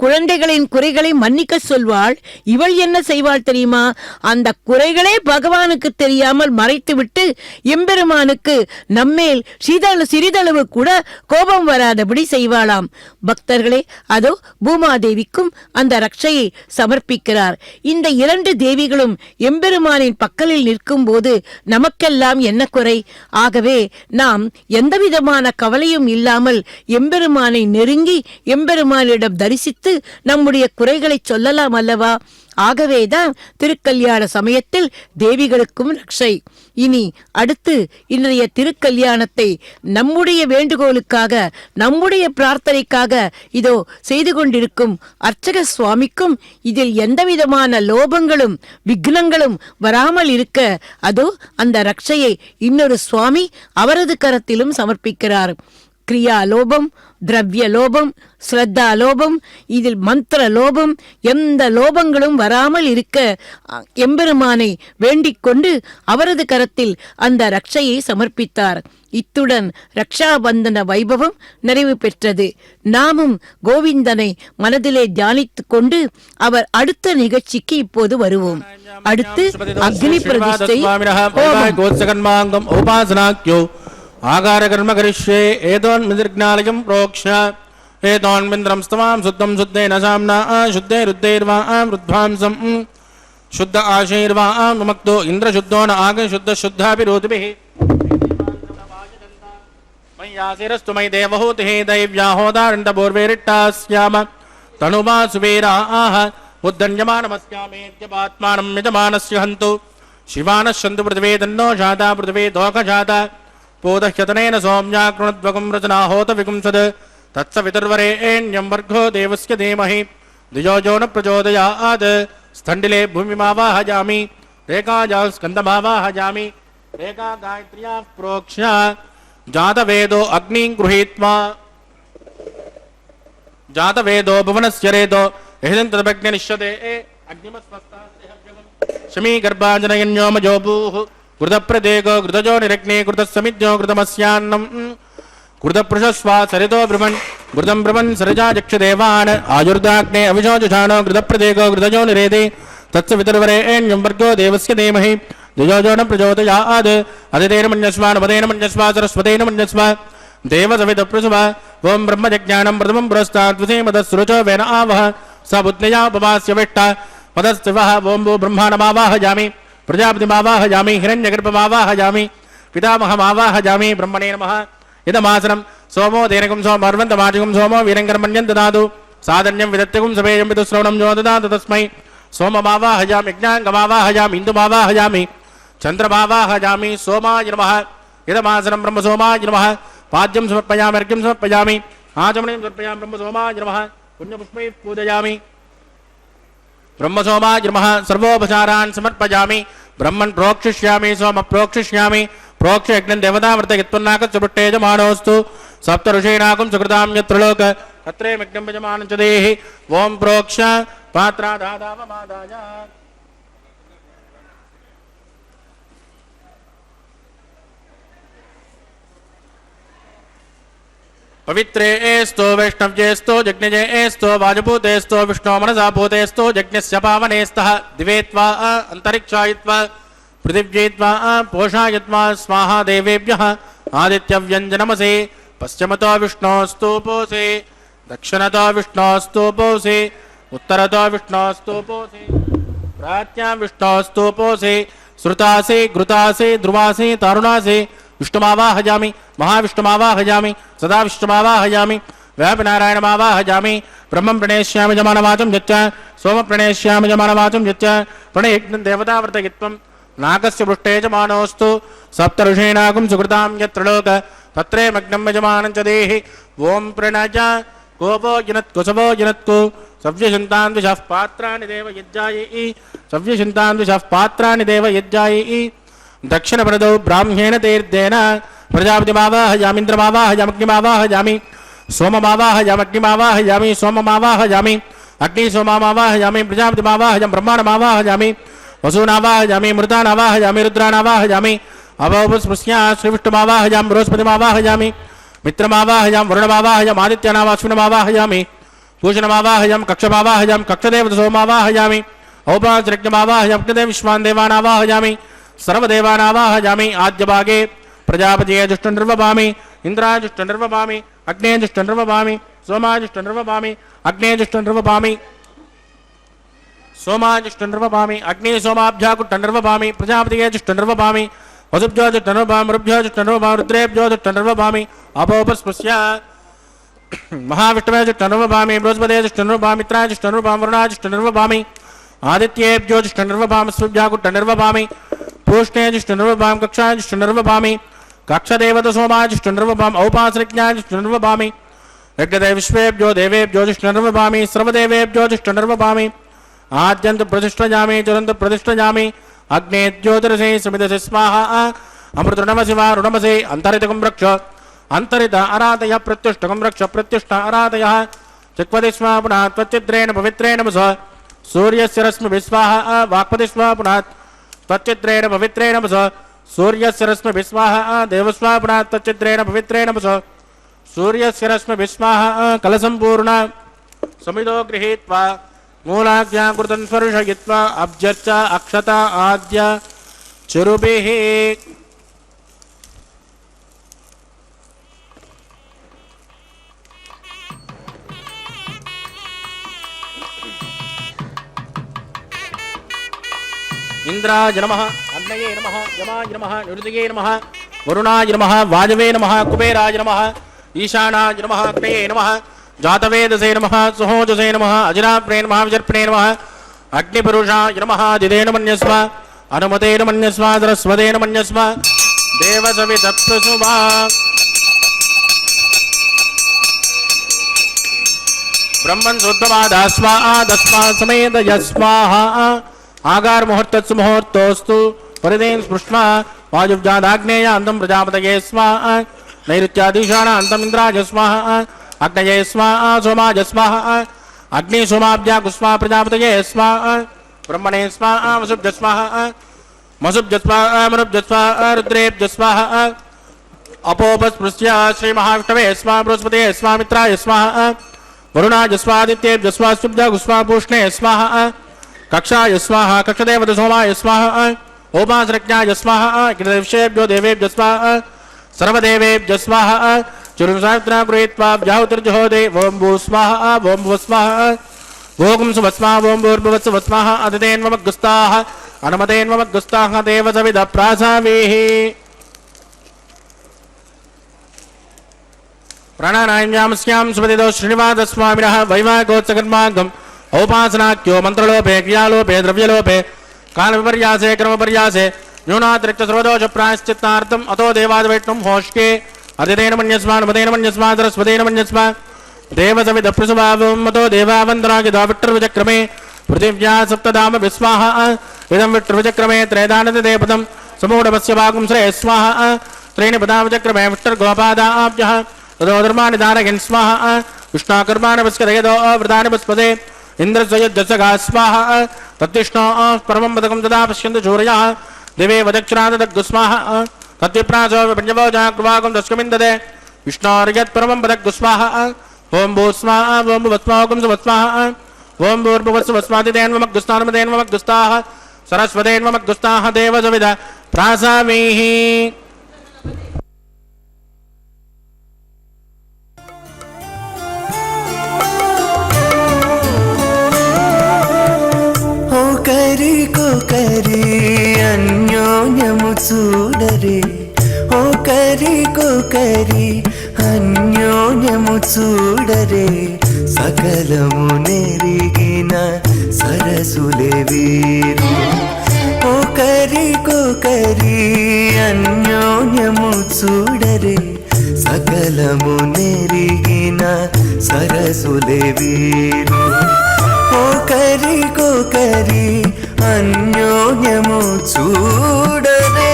குழந்தைகளின் குறைகளை மன்னிக்க சொல்வாள். இவள் என்ன செய்வாள் தெரியுமா? அந்த குறைகளே பகவானுக்கு தெரியாமல் மறைத்துவிட்டு எம்பெருமானுக்கு நம்மேல் சிறிதளவு கூட கோபம் வராதபடி செய்வாளாம். பக்தர்களே, அதோ பூமாதேவிக்கும் அந்த ரட்சையை சமர்ப்பிக்கிறார். இந்த 2 தேவிகளும் எம்பெருமானின் பக்கலில் நிற்கும் போது நமக்கெல்லாம் என்ன குறை? ஆகவே நாம் எந்தவிதமான கவலையும் இல்லாமல் எம்பெருமானை நெருங்கி எம்பெருமானிடம் தரிசித்து நம்முடைய குறைகளை சொல்லலாம் அல்லவா? ஆகவேதான் திருக்கல்யாண சமயத்தில் தேவிகளுக்கும் ரட்சை. இனி அடுத்து இன்றைய திருக்கல்யாணத்தை நம்முடைய வேண்டுகோளுக்காக, நம்முடைய பிரார்த்தனைக்காக இதோ செய்து கொண்டிருக்கும் அர்ச்சக சுவாமிக்கும் இதில் எந்தவிதமான லோபங்களும் விக்னங்களும் வராமல் இருக்க அதோ அந்த ரட்சையை இன்னொரு சுவாமி அவரது கரத்திலும் சமர்ப்பிக்கிறார். கிரியாலோபம், திரவியலோபம், ஸ்ரத்தாலோபம், இதில் மந்திர லோபம், எந்த லோபங்களும் வராமல் இருக்க எம்பெருமானை வேண்டிக் கொண்டு அவரது கரத்தில் அந்த ரட்சையை சமர்ப்பித்தார். இத்துடன் ரக்ஷாபந்தன வைபவம் நிறைவு பெற்றது. நாமும் கோவிந்தனை மனதிலே தியானித்துக் கொண்டு அவர் அடுத்த நிகழ்ச்சிக்கு இப்போது வருவோம். அடுத்து அக்னி பிரதிஷ்டை ஆகார கர்ம கரிஷ்யே ஏதோன் மிதிர்ஞாலயம் ப்ரோக்ஷ ஏதோன் மிந்திரம் ஸ்தவாம் சுத்தம் சுத்தேன சாம்னா சுத்தே ருத்தேர்வா ருத்வாம்சம் சுத்த ஆசைர்வா நுமக்தோ இந்திர சுத்தோ ந ஆக சுத்த சுத்தாபி ரோதிபிஹி மய்யாசிரஸ்து மை தேவஹூதிஹ தைவ்யாஹோதாரண்ட போர்வேரிட்டாஸ்யாம தனுமா சுவேரா ஆஹ உத்தன்யமானமஸ்யாமேத்யபாத்மானம் யஜமானஸ்ய ஹந்து சிவானஸ்யந்து பிருத்திவே தன்னோ ஜாதா பிருத்திவே தோகஜாதா போதஹ்யதனேன சோம்யா க்ருணத்வகம் ரச்சனா ஹோத விகும்சத் தத்சவிதுர்வரேண்யம் வர்கோ தேவஸ்ய தீமஹி தியோ ஜோ ந பிரச்சோதயாத் ஸ்தண்டிலே பூமிமாவாஹயாமி ரேகாஜா ஸ்கந்தமாவாஹயாமி ரேகா காயத்ரியா ப்ரோக்ஷ ஜாதவேதோ அக்னிं गृहीत्वा जातवेदो भुवनस्य रेदो एहिदन्तदग्ने निश्यते अग्निमस्वस्तास्ते हव्यगम् शमी गर्भाजनयन्योमजो भूः कृतप्रदेगो कृतजो निरग्ने कृतसमिद्यो कृतमस्यान्नम् कृतपृषस्वा सरितो ब्रह्मन् कृतं ब्रह्मन् सरिजा चक्षुदेवान् आयुर्दाग्ने अविशोजुषाणो कृतप्रदेगो कृतजो निरेदे तत्स वितर्वरेण्यं वर्गो देवस्य धीमहि धियो न प्रचोदयात् अदितेन मन्यस्व नमदेन मन्यस्व सरस्वतेन मन्यस्व देवसविदप्रसव ओं ब्रह्मज्ञानं प्रथमं पुरस्ताद्विधीमदस्रुचो वेन आवह स बुद्ध्या उपमास्य विष्ट पदस्तिवः ओं भू ब्रह्माणमावाहयामि प्रजापतिमावाहयामि हिरण्यगर्भमावाहयामि पितामहमावाहयामि ब्रह्मणे नमः इदमासनं सोमो देनकं सोमर्वन्तमाचिकं सोमो वीरङ्कर्मण्यं ददातु साधन्यं विदत्यगुं सवेयं विदुश्रवणं जो ददातु तस्मै सोममावाहयामि यज्ञाङ्गमावाहयामि इन्दुमावाहयामि चन्द्रमावाहयामि सोमाय नमः इदमासनं ब्रह्मसोमाय नमः पाद्यं समर्पयामि अर्घ्यं समर्पयामि आचमनीं समर्पयामि ब्रह्मसोमाय नमः पुण्यपुष्पैः पूजयामि ब्रह्मसोमाय नमः सर्वोपचारान् समर्पयामि ब्रह्मन् प्रोक्षिष्यामि सोम प्रोक्षिष्यामि प्रोक्ष यज्ञं देवतावर्तयत्पन्नाकस्य पुट्टेजमानोऽस्तु सप्त ऋषीणाकं सुकृतां यत्रलोक तत्रे यज्ञं यजमानं च देहि ओं प्रोक्ष पात्रादादावमादाय पवित्रे एस्तो वैष्णव्येस्तो यज्ञजे एस्तो वाजभूतेस्तो विष्णो मनसा भूतेस्तो यज्ञस्य पावनेस्तः दिवेत्वा अंतरिक्षायित्वा पृथिव्येत्वा पोषायित्वा स्वाहा देवेभ्यः आदित्यव्यञ्जनमसे पश्चिमतो विष्णोस्तूपोऽसि दक्षिणतो विष्णोस्तूपोऽसि उत्तरतो विष्णोस्तूपोऽसि प्राच्यां विष्णोस्तूपोऽसि श्रुतासि घृतासि ध्रुवासि तारुणासि विष्णुमावाहयामि महाविष्णुमावाहयामि सदा विष्णुमावाहयामि व्यापनारायणमावाहयामि ब्रह्मं प्रणेष्यामि जमानवाचं यच्च सोम प्रणेष्यामि जमानवाचं यच्च प्रणयज्ञं देवतावर्तयित्वं नाकस्य पृष्ठे यजमानोऽस्तु सप्त ऋषीणाकं सुकृतां यत्र लोक तत्रे मग्नं यजमानं च देहि ओं प्रणज कोपो जिनत्कुसवो जिनत्कु सव्यचिन्तान् द्विषः पात्राणि देव यज्जायि सव्यचिन्तान् द्विषः पात्राणि देव यज्जायि दक्षिणप्रदौ ब्राह्मेण तीर्थेन प्रजापतिमावाहयामीन्द्रमावाहयामग्निमावाहयामि सोममावाहयामग्निमावाहयामि सोममावाहयामि अग्निसोममावाहयामि प्रजापतिमावाहयामि ब्रह्माणमावाहयामि वसूनावाहयामि मृतानावाहयामि रुद्रानावाहयामि अवोपस्पृश्या श्रीविष्णुमावाहयामि बृहस्पतिमावाहयामि मित्रमावाहयामि वरुणमावाहयामि आदित्यनावाश्विनमावाहयामि पूषणमावाहयामि कक्षमावाहयामि कक्षदेवतसोमावाहयामि औपासृज्ञमावाहयामि अग्निदेव विश्वान् देवानावाहयामि सर्वदेवानावाहयामि आद्यभागे प्रजापतिये जुष्टनिर्वभामि इंद्राय जुष्टनिर्वभामि अग्नेय जुष्टनिर्वभामि सोमाय जुष्टनिर्वभामि अग्नेय जुष्टनिर्वभामि सोमाय जुष्टनिर्वभामि अग्नेय सोमाभ्याकुट्टनिर्वभामि प्रजापतिये जुष्टनिर्वभामि वसुभ्यो जुष्टनिर्वभामि रुभ्यो जुष्टनिर्वभामि रुद्रेभ्यो जुष्टनिर्वभामि अपोपस्पृश्य महाविष्णवे जुष्टनिर्वभामि बृहस्पतये जुष्टनिर्वभामि मित्राय जुष्टनिर्वभामि वरुणाय जुष्टनिर्वभामि आदित्येभ्यो जुष्टनिर्वभामि सूर्याकुट्टनिर्वभामि पूष्णे जुष्टनिर्वभामि कक्षाय जुष्टनिर्वभामि कक्षदेवत सोमाय जुष्टनिर्वभामि औपासृज्ञाय जुष्टनिर्वभामि यज्ञदेव विश्वेभ्यो देवेभ्यो जुष्टनिर्वभामि सर्वदेवेभ्यो जुष्टनिर्वभामि आद्यन्त प्रतिष्ठयामि ज्वलन्त प्रतिष्ठयामि अग्ने ज्योतिरसे समिधसे स्वाहा अमृतनमसि वा ऋणमसे अन्तरितकं रक्ष अंतरित आराधय प्रत्युष्टकं रक्ष प्रत्युष्ट आराधय चिक्वदि स्म पुनः त्वच्चिद्रेण पवित्रेण वस सूर्यस्य रश्मि विस्वाहा वाक्पदि स्म पुनः त्वच्चिद्रेण पवित्रेण वस सूर्यस्य रश्मि विस्वाहा देवस्व पुनः त्वच्चिद्रेण पवित्रेण वस सूर्यस्य रश्मि विस्वाहा कलसंपूर्ण समिदो गृहीत्वा मूलाज्ञा कृतं स्पर्शयित्वा अब्जच्च अक्षता आद्य चरुभिः इंद्राय नमः अग्नये नमः यमाय नमः निरुदये नमः वरुणाय नमः वाजवे नमः कुबेराय नमः ईशानाय नमः अग्नये नमः जातवेदसे नमः सुहोजसे नमः अजनाप्रे नमः विजर्पणे नमः अग्निपुरुषाय नमः दिदेन मन्यस्व अनुमतेन मन्यस्व सरस्वतेन मन्यस्व देवसवितप्रसुवा ब्रह्मन् शुद्धमादास्वा आदस्मा समेत यस्वाहा आगार मुहूर्तत्सु मुहूर्तोस्तु परिदेन स्पृष्ट्वा वायुव्यादाग्नेय अन्तं प्रजापतये स्वाहा नैऋत्यादिशान अन्तं इन्द्राय स्वाहा अग्नये स्वाहा सोमाय स्वाहा अग्नि सोमाभ्या कुस्मा प्रजापतये स्वाहा ब्रह्मणे स्वाहा वसुभ्य स्वाहा मसुभ्य स्वाहा मरुभ्य स्वाहा रुद्रेभ्य स्वाहा अपोपस्पृश्य श्री महाविष्णवे स्वाहा बृहस्पतये स्वाहा मित्राय स्वाहा वरुणाय स्वाहा आदित्येभ्य स्वाहा शुभ्य कुस्मा पूष्णे स्वाहा कक्षाय स्वाहा कक्षदेवत सोमाय स्वाहा ओमासरज्ञाय स्वाहा कृतविषयेभ्यो देवेभ्य स्वाहा सर्वदेवेभ्य स्वाहा चुरुसावित्रा गृहीत्वा व्याहुतिर्जहोदे ओं भू स्वाहा ओं भुव स्वाहा भोगं सुवस्वाहा ओं भूर्भुवस्सुव स्वाहा अदितेन्वमग्गुस्ताः अनुमतेन्वमग्गुस्ताः देवसविदप्रासावीः प्राणानायम्यामस्यां सुपतितो श्रीनिवासस्वामिनः वैवाहिकोत्सकर्माङ्गम् औपासनाख्यो मंत्रलोपे क्रियालोपे द्रव्यलोपे कालविपर्यासे क्रमपर्यासे न्यूनातिरिक्त सर्वदोष प्रायश्चित्तार्थम अतो देवादवैष्णव होष्के अदितेन मन्यस्मा नमतेन मन्यस्मा सरस्वतेन मन्यस्मा देवसविदप्रसुभावं मतो देवावन्दनागिदा विट्टर्विचक्रमे पृथिव्या सप्तधाम विस्वाहा इदं विट्टर्विचक्रमे त्रैदानदेपदं समूढमस्य भागं श्रेय स्वाहा त्रीणि पदाविचक्रमे विट्टर्गोपादाभ्यः ततो धर्माणि धारयन् स्वाहा विष्णाकर्माणि वस्कदयदो वृदानि वस्पदे इंद्रस्वयज्जसगा स्वाहा तत्तिष्णो परमं पदकं तदा पश्यन्तु शूरयः दिवे वदक्षिणादग्गु स्वाहा तत्विप्रासो विपञ्चवोजा कृवाकं दस्कमिन्ददे विष्णोर्यत् परमं पदग्गु स्वाहा ओं भू स्वाहा ओं भुवस्वाहकं सुवस्वाहा ओं भूर्भुवस्सुवस्वादितेन्वमग्गुस्तानमदेन्वमग्गुस्ताः सरस्वतेन्वमग्गुस्ताः देवसविद प्रासामीः करी अन्योन्यमु चूडरे ओ करी अन्योन्यमु चूडरे सकलमु नेरिगिन सरसुले वीरु ओ करी अन्योन्यमु चूडरे सकलमु नेरिगिन सरसुले वीरु ओ करी अन्योन्यमु चूडरे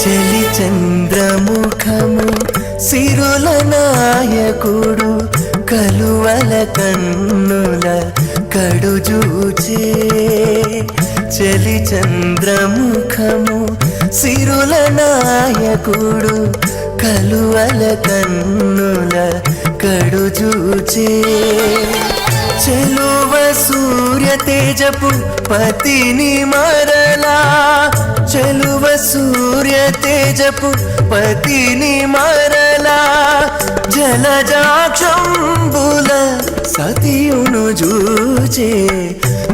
చలి చంద్రముఖము సిరుల నాయకుడు కలువల కన్నుల కడుజూచే చలి చంద్రముఖము సిరుల నాయకుడు కలువల కన్నుల కడుజూచే చెలువ సూర్య తేజపు పతిని మరలా చెలువ సూర్య తేజపు పతిని మరలా జలజాక్షంబుల సతియును జూచే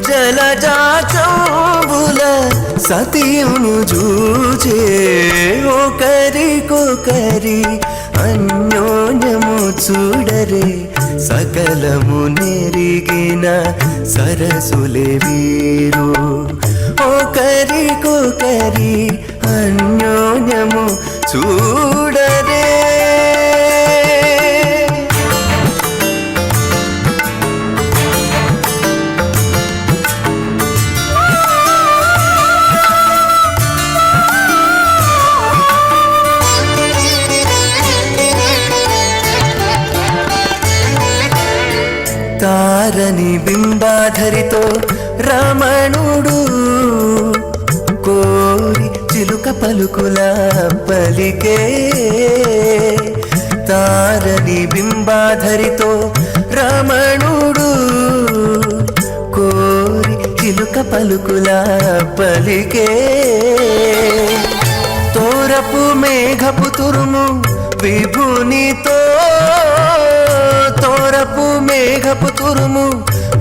జలజాక్షంబుల సతియును జూచే ఒకరికొకరి అన్యోన్యము చూడరే సకలము నెరిగిన సరసులే వీరు ఒకరికొకరి అన్యోన్యము చూడరే తారని బింబాధరితో రమణుడు కోరి చిలుక పలుకుల పలికే తారని బింబాధరితో రమణుడు కోరి చిలుక పలుకుల పలికే తోరపు మేఘపు తురుము విభునితో తోరపు మేఘపు తురుము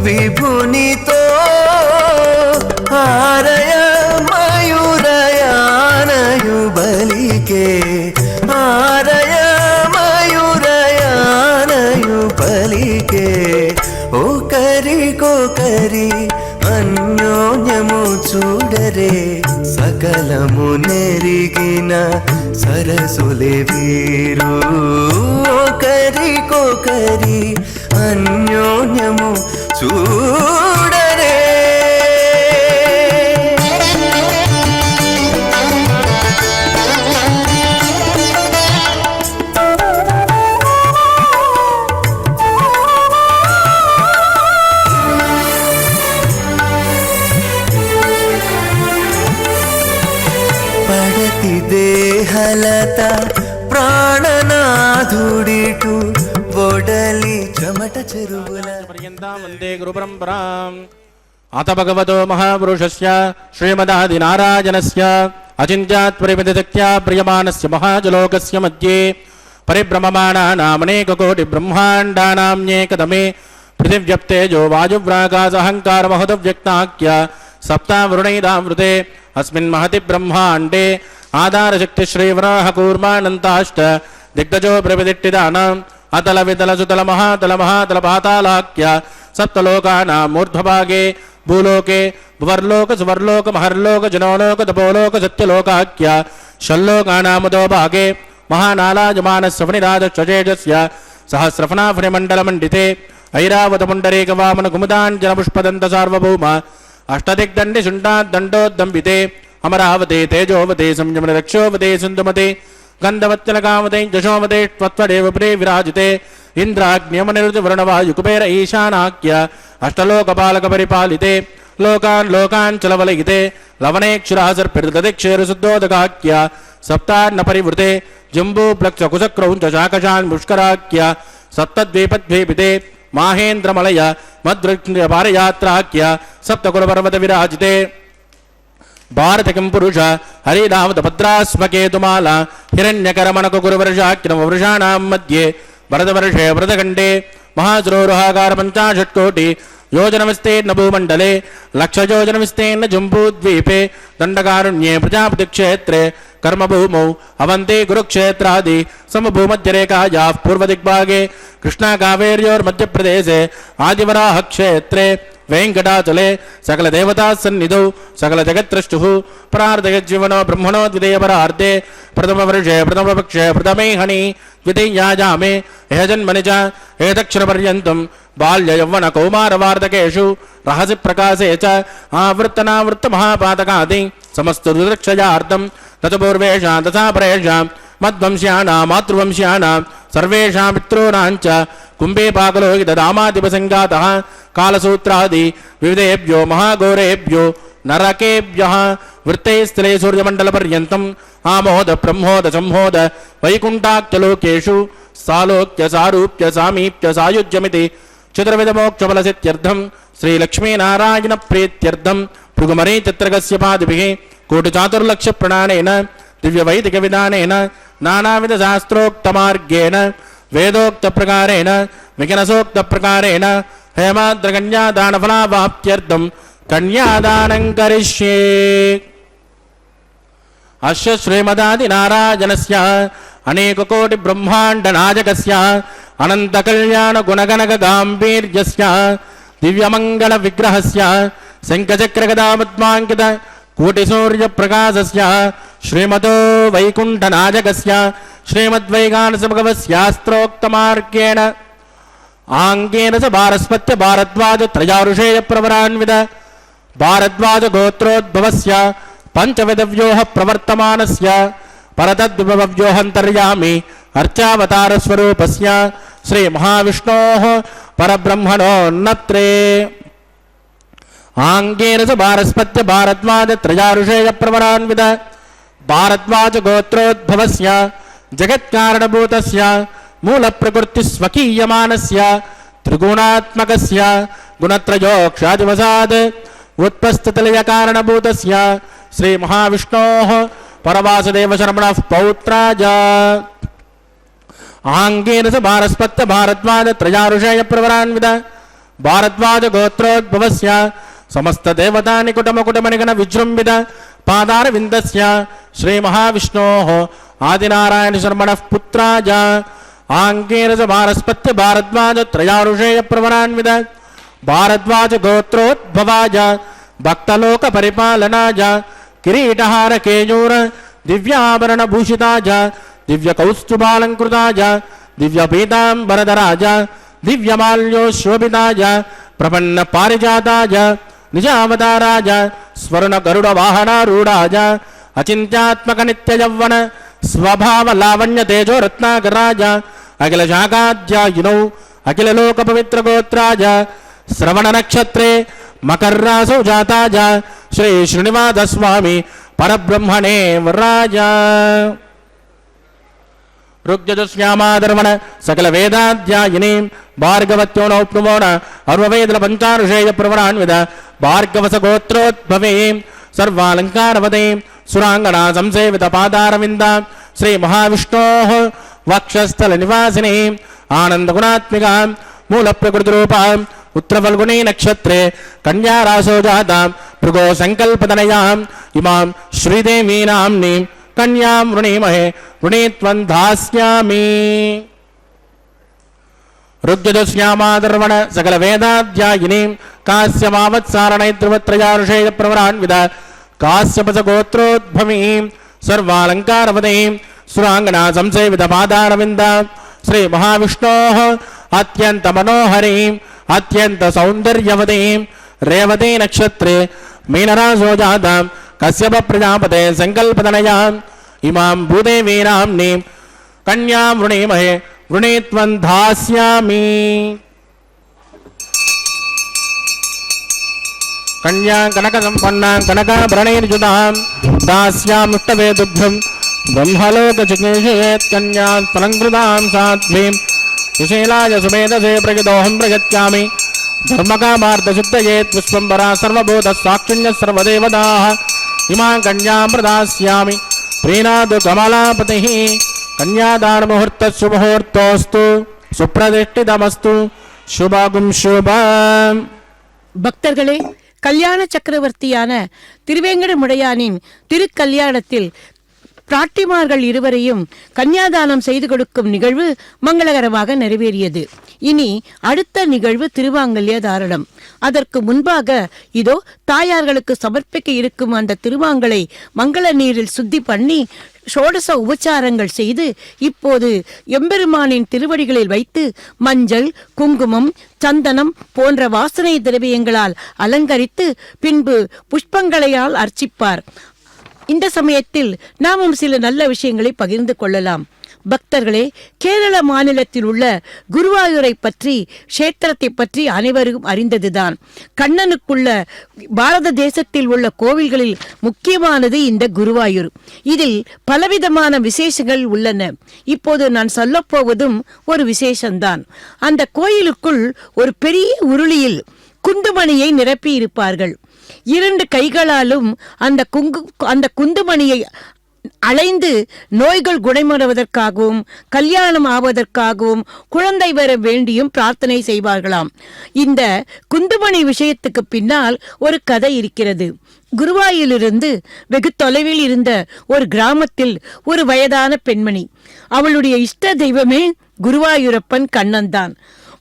విభునితో ఆరయ మయూరయానయు బలికే ఆరయ మయూరయానయు బలికే ఒకరికొకరి అన్యోన్యము చూడరే సకలము నెరిగిన సరసులే వీరు ఒకరికొకరి అన్యోన్యము చూడరే పడతి దేహలత ప్రాణనాథుడిటు ఒడలి చెమట చెరువుల వందే గురు పరంపరాం అత భగవతో మహాపురుషస్య శ్రీమదాదినారాయణస్య అచింత్యాత్ పరిమితశక్త్యా ప్రియమానస్య మహాజలోకస్య మధ్యే పరిభ్రమమాణానామనేక కోటి బ్రహ్మాండానామ్యేకదమే పృథివ్యప్తేజో వాయువ్రాకాశహంకార మహోదవ్యక్తాఖ్య సప్తావృణైదావృతే అస్మిన్ మహతి బ్రహ్మాండే ఆధారశక్తి శ్రీవరాహ కూర్మానంతాష్ట దిగ్గజో ప్రవిదిట్టిదానాం అతల వితల సుతల మహాతల మహాతల పాతాళాఖ్య సప్తలోకానాం మూర్ధ్వభాగే భూలోకే భువర్లోక సువర్లోక మహర్లోక జనోలోక తపోలోక సత్యలోకాఖ్య షల్లోకానామదో భాగే మహానాలాజమానస్వనిరాజస్వజేజస్య సహస్రఫణాఫణిమండలమండితే ఐరావతపుండరీకవామన కుముదాంజనపుష్పదంత సార్వభౌమ అష్టదిగ్దండి శుండాద్దండోద్దంబితే అమరావతే తేజోవతే సంయమన రక్షోవతే సుందుమతే గంధవత్యలకామతే జశోమతే త్వత్వదేవ ప్రే విరాజితే ఇంద్రాగ్నియమనిరుతివరుణవాయు కుబేర ఈశానాఖ్య అష్టలోకపాలక పరిపాలితే లోకాన్ లోకాన్ చలవలయితే లవణేక్షురాసర్పిర్దదిక్షేరు శుద్ధోదకాఖ్య సప్తాన్న పరివృతే జంబూ ప్లక్ష కుశక్రౌంచ శాకశాన్ పుష్కరాఖ్య సప్తద్వీపద్వీపితే మాహేంద్రమలయ మద్వృక్ష పారయాత్రాఖ్య సప్తకులపర్వత విరాజితే భారతకిం పురుష హరినామత భద్రాస్మకేతుమాల హిరణ్యకరమణకు గురువర్షాఖ్యం వృషాణాం మధ్యే భరతవర్షే వ్రతఖండే మహాసురోరుహాకార పంచాశత్కోటి योजन विस्तीर्ण भूमंडले लक्षयोजन विस्तीर्ण जम्बूद्वीपे दंडकारण्ये प्रजापति क्षेत्रे कर्मभूमौ अवंती कुरुक्षेत्रादि समभूमध्यरेखायाः पूर्वदिग्भागे कृष्णा कावेर्योर्मध्यप्रदेशे आदिवराह क्षेत्रे वेंकटाचले सकल देवता सन्निधौ सकल जगत्त्रष्टुः प्रार्थयज्जीवनो ब्रह्मणो द्वितीयपरार्धे प्रथमवर्षे प्रथमपक्षे प्रथमेहनि द्वितीयायामे एहजन्मनि च एतक्षरपर्यन्तं बाल्य यौवन कौमार वार्धकेषु रहसि प्रकाशे च आवृत्तनावृत्त महापातकादि समस्त दुर्दक्षयार्थं ततपूर्वेषां तथा परेषां मद्वंश्यानां मातृवंश्यानां सर्वेषां पितॄणां च कुम्भे पाकलोहितदामादिपसङ्गातः कालसूत्रादि विविधेभ्यो महाघोरेभ्यो नरकेभ्यः वृत्तैस्थले सूर्यमण्डलपर्यन्तम् आमोद ब्रह्मोद संहोद वैकुण्ठाख्यलोकेषु सालोक्य सारूप्य सामीप्य सायुज्यमिति चतुर्विधमोक्षफलसिद्ध्यर्थं श्रीलक्ष्मीनारायण प्रीत्यर्थं भृगुमरी चित्रकस्य पादिभिः कोटिचातुर्लक्षप्रणानेन दिव्यवैदिकविधानेन नानाविधशास्त्रोक्तमार्गेण वेदोक्तप्रकारेण विकनसोक्तप्रकारेण हेमाद्रकन्यादानफलावाप्त्यर्थं कन्यादानं करिष्ये। अस्य श्रीमदादिनारायणस्य अनेककोटिब्रह्माण्डनायकस्य అనంత కళ్యాణ గుణగణగ గాంభీర్యస్య దివ్యమంగళ విగ్రహస్య శంఖచక్ర గదాపద్మాంకిత కోటి సూర్య ప్రకాశస్య శ్రీమతో వైకుంఠనాయకస్య శ్రీమద్వైగానస భగవస్యాస్త్రోక్తమార్గేణ ఆంగేన స భారస్పత్య భారద్వాజ త్రయారుషేయ ప్రవరాన్విత భారద్వాజ గోత్రోద్భవస్య పంచవిధవ్యోహ ప్రవర్తమానస్య పరతద్విభవ్యోహంతర్యామి అర్చావతార స్వరూపస్య శ్రీ మహావిష్ణోః పరబ్రహ్మణోన్నత్రే ఆంగేన స భారస్పత్య భారద్వాజ త్రయారుషేయ ప్రవరాన్విత భారద్వాజ గోత్రోద్భవస్య జగత్కారణభూతస్య మూల ప్రకృతి స్వకీయమానస్య త్రిగుణాత్మకస్య గుణత్రయోక్షాదివసాద్ ఉత్పస్థితలయ కారణభూతస్య శ్రీ మహావిష్ణోః పరవాసుదేవ శర్మణః పౌత్రాజ ఆంగేన స భారస్పత్య భారద్వాజ త్రయారుషేయ ప్రవరాన్విత భారద్వాజ గోత్రోద్భవస్య సమస్త దేవతాని కుటమకుటమనిగణ విజృంభిత పాదార విందస్య శ్రీ మహావిష్ణోః ఆదినారాయణ శర్మణః పుత్రాజ ఆంగేన స భారస్పత్య భారద్వాజ త్రయారుషేయ ప్రవరాన్విత భారద్వాజ గోత్రోద్భవాజ భక్తలోక పరిపాలనాజ కిరీటహార కేయూర దివ్యాభరణ భూషితాజ దివ్య కౌస్తుభాలంకృతాజ దివ్య పీతాంబరధరాజ దివ్యమాల్యోశోభితాజ ప్రపన్న పారిజాతాజ నిజావతారాజ స్వర్ణ గరుడ వాహనారూఢాజ అచింత్యాత్మక నిత్య యవ్వన స్వభావ లావణ్య తేజో రత్నాకరాజ అఖిల శాఖాధ్యాయునౌ అఖిల లోక పవిత్ర గోత్రాజ శ్రవణ నక్షత్రే మకర్రాసౌ జాతాజ శ్రీ శ్రీనివాస స్వామి పరబ్రహ్మణే వరాజ ఋగ్యజుశ్యామాధర్మణ సకల వేదాధ్యాయిని భార్గవత్యో నౌప్నుమోణ అర్వవేదల పంచారుషేయ ప్రవరాన్విత భార్గవస గోత్రోద్భవే సర్వాలంకారవదే సురాంగనా సంసేవిత పాదారవింద శ్రీ మహావిష్ణోః వక్షస్థల నివాసిని ఆనందగుణాత్మిక మూల ప్రకృతి రూప ఉత్తరఫల్గుణీ నక్షత్రే కన్యారాశో జాత భృగో సంకల్పతనయా ఇమాం శ్రీదేవీ నామ్ని కన్యాం వృణీమహే వృణీత్వం దాస్యామి ఋగ్యజుశ్యామాధర్వణ సకల వేదాధ్యాయిని కాశ్యమావత్సారణైత్రివత్రయారుషేయ ప్రవరాన్విత కాశ్యపస గోత్రోద్భవీం సర్వాలంకారవదీం సురాంగనా సంసేవిత పాదారవింద శ్రీ మహావిష్ణోః అత్యంత మనోహరీం అత్యంత సౌందర్యవతీం రేవతీ నక్షత్రే మీనరాశో జాతాం కశ్యప ప్రజాపతే సంకల్పతనయా ఇమాం భూదేవీ నామ్ని కన్యాం వృణీమహే వృణీత్వం దాస్యామి కన్యా కనక సంపన్నా కనకాభరణైర్యుతాం దాస్యాముష్టవే దుగ్ధం బ్రహ్మలోక చికిత్సేత్ కన్యా ఫలంకృతాం సాధ్వీం సుశీలాయ సుమేధసే ప్రగిదోహం ప్రయత్యామి ధర్మకామార్థసిద్ధయేత్ పుష్పంబరా సర్వభూత సాక్షిణ్య సర్వదేవతాః ఇమాం కన్యాం ప్రదాస్యామి ప్రీణాదు కమలాపతిః కన్యాదాన ముహూర్త శుభముహూర్తోస్తు சுப்ரதிஷ்டிதமஸ்து சுபாகும் சுபம். பக்தர்களே, கல்யாண சக்கரவர்த்தியான திருவேங்கடமுடையானின் திருக்கல்யாணத்தில் பிராட்டிமார்கள் இருவரையும் கன்யாதானம் செய்து கொடுக்கும் நிகழ்வு மங்களகரமாக நிறைவேறியது. இனி அடுத்த நிகழ்வு திருவாங்கல்ய தாரணம். அதற்கு முன்பாக இதோ தாயார்களுக்கு சமர்ப்பிக்க இருக்கும் அந்த திருவாங்கலை மங்கள நீரில் சுத்தி பண்ணி ஷோடச உபச்சாரங்கள் செய்து இப்போது எம்பெருமானின் திருவடிகளில் வைத்து மஞ்சள், குங்குமம், சந்தனம் போன்ற வாசனை திரவியங்களால் அலங்கரித்து பின்பு புஷ்பங்களையால் அர்ச்சிப்பார். இந்த சமயத்தில் நாமும் சில நல்ல விஷயங்களை பகிர்ந்து கொள்ளலாம். பக்தர்களே, கேரள மாநிலத்தில் உள்ள குருவாயூரை பற்றி, கஷேத்திரத்தை பற்றி அனைவரும் அறிந்ததுதான். கண்ணனுக்குள்ள பாரத தேசத்தில் உள்ள கோவில்களில் முக்கியமானது இந்த குருவாயூர். இதில் பலவிதமான விசேஷங்கள் உள்ளன. இப்போது நான் சொல்லப்போவதும் ஒரு விசேஷம்தான். அந்த கோயிலுக்குள் ஒரு பெரிய உருளியில் குந்துமணியை நிரப்பி இருப்பார்கள். 2 கைகளாலும் அந்த குந்துமணியை அலைந்து நோய்கள் குணமடைவதற்காகவும் கல்யாணம் ஆவதற்காகவும் குழந்தை வர வேண்டியும் பிரார்த்தனை செய்வார்களாம். இந்த குந்துமணி விஷயத்துக்கு பின்னால் ஒரு கதை இருக்கிறது. குருவாயிலிருந்து வெகு தொலைவில் இருந்த ஒரு கிராமத்தில் ஒரு வயதான பெண்மணி, அவளுடைய இஷ்ட தெய்வமே குருவாயூரப்பன் கண்ணன்தான்.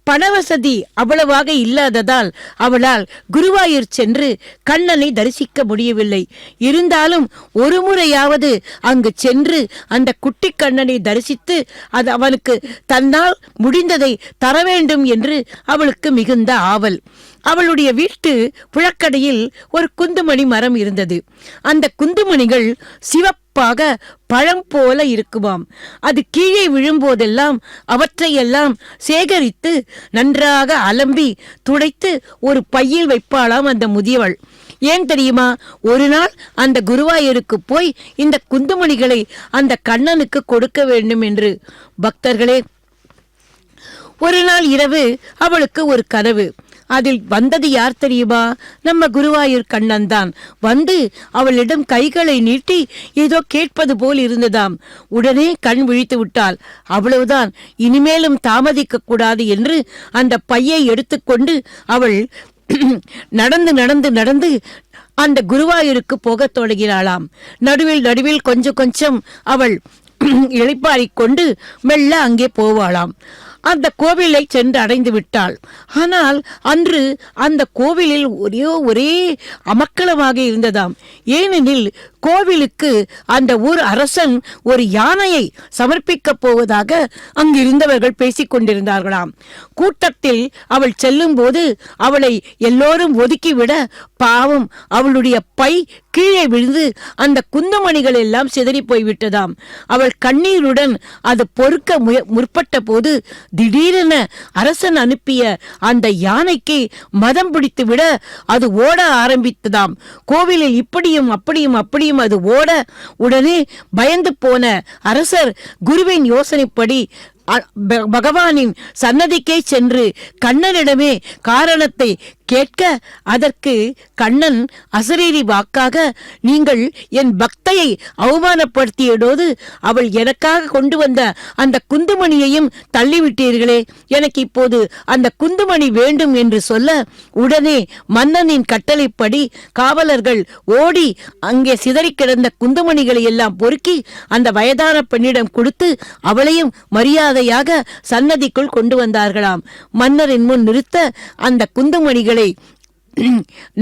பணவசதி அவ்வளவாக இல்லாததால் அவளால் குருவாயூர் சென்று கண்ணனை தரிசிக்க முடியவில்லை. இருந்தாலும் ஒரு முறையாவது அங்கு சென்று அந்த குட்டி கண்ணனை தரிசித்து அது அவனுக்கு தன்னால் முடிந்ததை தர வேண்டும் என்று அவளுக்கு மிகுந்த ஆவல். அவளுடைய வீட்டு புழக்கடையில் ஒரு குந்துமணி மரம் இருந்தது. அந்த குந்துமணிகள் சிவப்பாக பழம் போல இருக்குமாம். அது கீழே விழும்போதெல்லாம் அவற்றையெல்லாம் சேகரித்து நன்றாக அலம்பி துடைத்து ஒரு பையில் வைப்பாளாம் அந்த முதியவள். ஏன் தெரியுமா? ஒரு நாள் அந்த குருவாயூருக்கு போய் இந்த குந்துமணிகளை அந்த கண்ணனுக்கு கொடுக்க வேண்டும் என்று. பக்தர்களே, ஒரு நாள் இரவு அவளுக்கு ஒரு கனவு. அதில் வந்தது யார் தெரியுமா? நம்ம குருவாயூர் கண்ணன் தான். வந்து அவளிடம் கைகளை நீட்டி ஏதோ கேட்பது போல் இருந்ததாம். உடனே கண் விழித்து விட்டாள். அவ்வளவுதான், இனிமேலும் தாமதிக்க கூடாது என்று அந்த பையை எடுத்துக்கொண்டு அவள் நடந்து நடந்து நடந்து அந்த குருவாயூருக்கு போகத் தொடங்கினாளாம். நடுவில் நடுவில் கொஞ்சம் கொஞ்சம் அவள் இளைப்பாறிக்கொண்டு மெல்ல அங்கே போவாளாம். அந்த கோவிலை சென்று அடைந்து விட்டாள். ஆனால் அன்று அந்த கோவிலில் ஒரே அமக்களமாக இருந்ததாம். ஏனெனில் கோவிலுக்கு அந்த ஊர் அரசன் ஒரு யானையை சமர்ப்பிக்கப் போவதாக அங்கிருந்தவர்கள் பேசிக் கொண்டிருந்தார்களாம். கூட்டத்தில் அவள் செல்லும் போது அவளை எல்லோரும் ஒதுக்கிவிட பாவம் அவளுடைய பை கீழே விழுந்து அந்த குந்துமணிகள் எல்லாம் சிதறி போய்விட்டதாம். அவள் கண்ணீருடன் அது பொறுக்க முற்பட்ட போது திடீரென அரசன் அனுப்பிய அந்த யானைக்கு மதம் பிடித்து விட அது ஓட ஆரம்பித்ததாம். கோவிலில் இப்படியும் அப்படியும் அப்படியும் அது ஓட, உடனே பயந்து போன அரசர் குருவின் யோசனைப்படி பகவானின் சன்னதிக்கே சென்று கண்ணனிடமே காரணத்தை கேட்க, அதற்கு கண்ணன் அசரீரி வாக்காக, நீங்கள் என் பக்தையை அவமானப்படுத்தியதோடு அவள் எனக்காக கொண்டு வந்த அந்த குந்துமணியையும் தள்ளிவிட்டீர்களே, எனக்கு இப்போது அந்த குந்துமணி வேண்டும் என்று சொல்ல, உடனே மன்னனின் கட்டளைப்படி காவலர்கள் ஓடி அங்கே சிதறி கிடந்த குந்துமணிகளை எல்லாம் பொறுக்கி அந்த வயதான பெண்ணிடம் கொடுத்து அவளையும் மரியாதையாக சன்னதிக்குள் கொண்டு வந்தார்களாம். மன்னரின் முன் நிறுத்த அந்த குந்துமணிகளை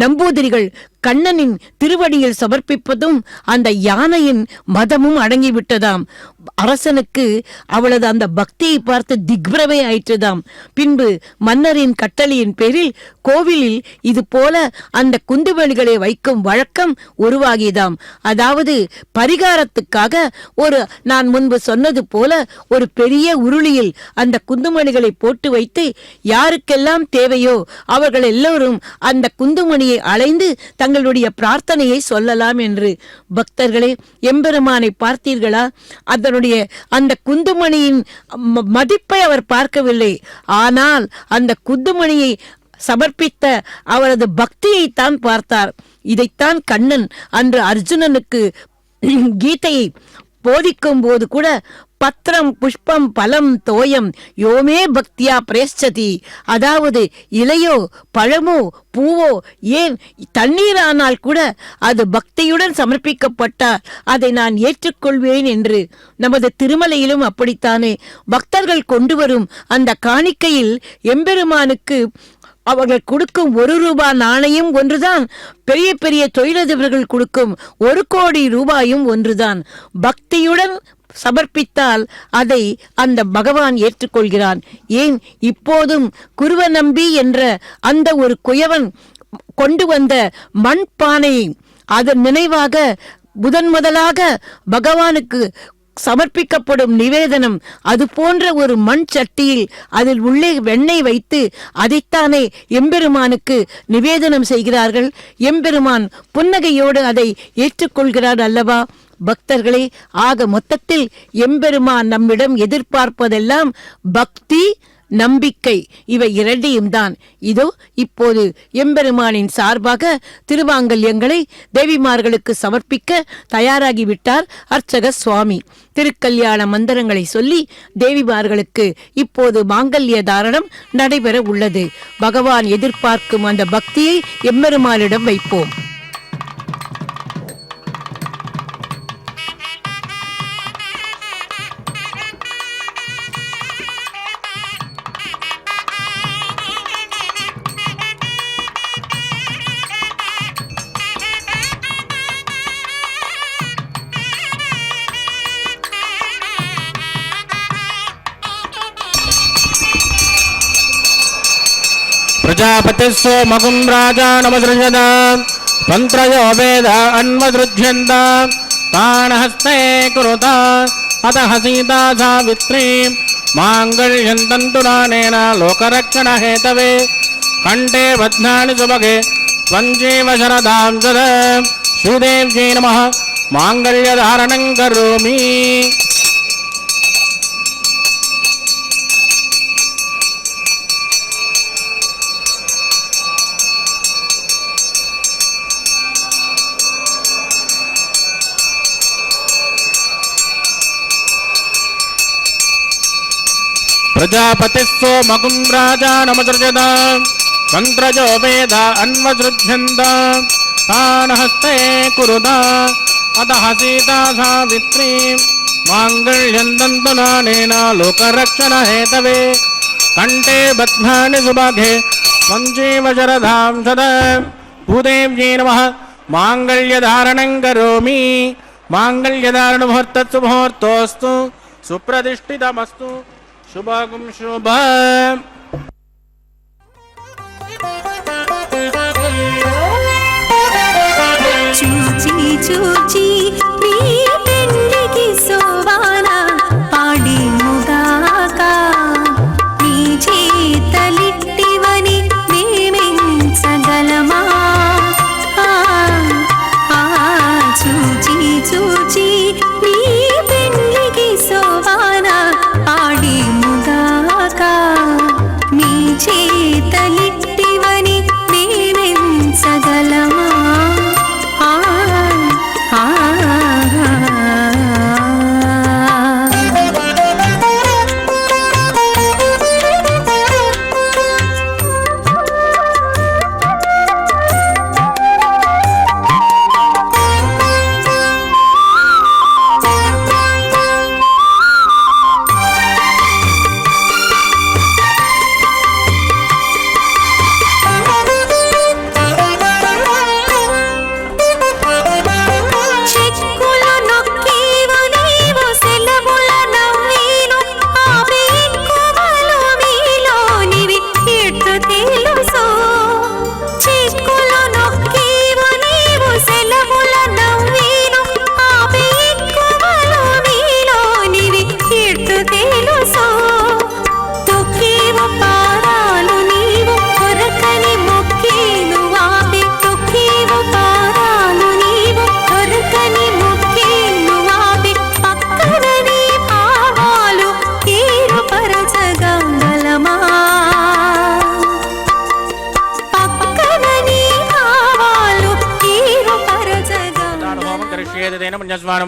நம்பூதிரிகள் கண்ணனின் திருவடியில் சமர்ப்பிப்பதும் அந்த யானையின் மதமும் அடங்கிவிட்டதாம். அரசனுக்கு அவளது அந்த பக்தியை பார்த்து திக்பிரமை ஆயிற்றதாம். பின்பு மன்னரின் கட்டளையின் பேரில் கோவிலில் இது போல அந்த குந்துமணிகளை வைக்கும் வழக்கம் உருவாகியதாம். அதாவது பரிகாரத்துக்காக நான் முன்பு சொன்னது போல ஒரு பெரிய உருளியில் அந்த குந்துமணிகளை போட்டு வைத்து யாருக்கெல்லாம் தேவையோ அவர்கள் எல்லோரும் அந்த குந்துமணியை அலைந்து தங்களுடைய பிரார்த்தனையை சொல்லலாம் என்று. பக்தர்களே, எம்பெருமானை பார்த்தீர்களா? அதனுடைய அந்த குந்துமணியின் மதிப்பை அவர் பார்க்கவில்லை. ஆனால் அந்த குந்துமணியை சமர்ப்பித்த அவரது பக்தியைத்தான் பார்த்தார். இதைத்தான் கண்ணன் அன்று அர்ஜுனனுக்கு கீதையை போதிக்கும் போது கூட பத்திரம் புஷ்பம் பலம் தோயம் யோமே பக்தியா பிரேஷ்சதி, அதாவது இலையோ பழமோ பூவோ ஏன் தண்ணீரானால் கூட அது பக்தியுடன் சமர்ப்பிக்கப்பட்டால் அதை நான் ஏற்றுக்கொள்வேன் என்று. நமது திருமலையிலும் அப்படித்தானே பக்தர்கள் கொண்டு வரும் அந்த காணிக்கையில் எம்பெருமானுக்கு அவர்கள் கொடுக்கும் 1 ரூபாய் நாணயம் ஒன்றுதான், பெரிய பெரிய தொழிலதிபர்கள் கொடுக்கும் 1 கோடி ரூபாயும் ஒன்றுதான். பக்தியுடன் சமர்ப்பித்தால் அதை அந்த பகவான் ஏற்றுக்கொள்கிறான். ஏன் இப்போதும் குருவ நம்பி என்ற அந்த ஒரு குயவன் கொண்டு வந்த மண் பானையை அதன் நினைவாக முதலாக பகவானுக்கு சமர்ப்பிக்கப்படும் நிவேதனம் அது போன்ற ஒரு மண் சட்டியில் அதில் உள்ளே வெண்ணெய் வைத்து அதைத்தானே எம்பெருமானுக்கு நிவேதனம் செய்கிறார்கள். எம்பெருமான் புன்னகையோடு அதை ஏற்றுக்கொள்கிறார் அல்லவா? பக்தர்களே, ஆக மொத்தத்தில் எம்பெருமான் நம்மிடம் எதிர்பார்ப்பதெல்லாம் பக்தி, நம்பிக்கை, இவை இரண்டையும் தான். இதோ இப்போது எம்பெருமானின் சார்பாக திருமாங்கல்யங்களை தேவிமார்களுக்கு சமர்ப்பிக்க தயாராகிவிட்டார் அர்ச்சக சுவாமி. திருக்கல்யாண மந்திரங்களை சொல்லி தேவிமார்களுக்கு இப்போது மாங்கல்ய தாரணம் நடைபெற உள்ளது. பகவான் எதிர்பார்க்கும் அந்த பக்தியை எம்பெருமானிடம் வைப்போம். प्रजापतिः सोमगुं राजानमसृजत तन्त्रयो वेद अन्वसृज्यन्त तान् हस्ते कुरुत अतः सीता सावित्री माङ्गल्यं तन्तुनानेन लोकरक्षणहेतवे कण्ठे बध्नानि सुभगे त्वञ्जीव शरदां सदा श्रीदेव्यै नमः माङ्गल्यधारणं करोमि। प्रजापतिः सोमगुं राजानमसृजत तन्त्रयो वेद अन्वसृज्यन्त तान् हस्ते कुरुत अतः सीता सावित्री माङ्गल्यं तन्तुनानेन लोकरक्षणहेतवे कण्ठे बध्नानि सुभगे त्वञ्जीव शरदां सदा भूदेव्यै नमः माङ्गल्यधारणं करोमि। माङ्गल्यधारणमुहूर्तस्तु मुहूर्तोऽस्तु सुप्रतिष्ठितमस्तु शुभगुं शुभ। చూచి చూచి నీ పెళ్ళికి సోవాన పాడిముగాక నీ చేతలిట్టివని మేమెంచగలమా చూచి చూచి నీ పెళ్ళికి సోవాన పాడిముగాక నీ చేతలిట్టివని మేమెంచగలమా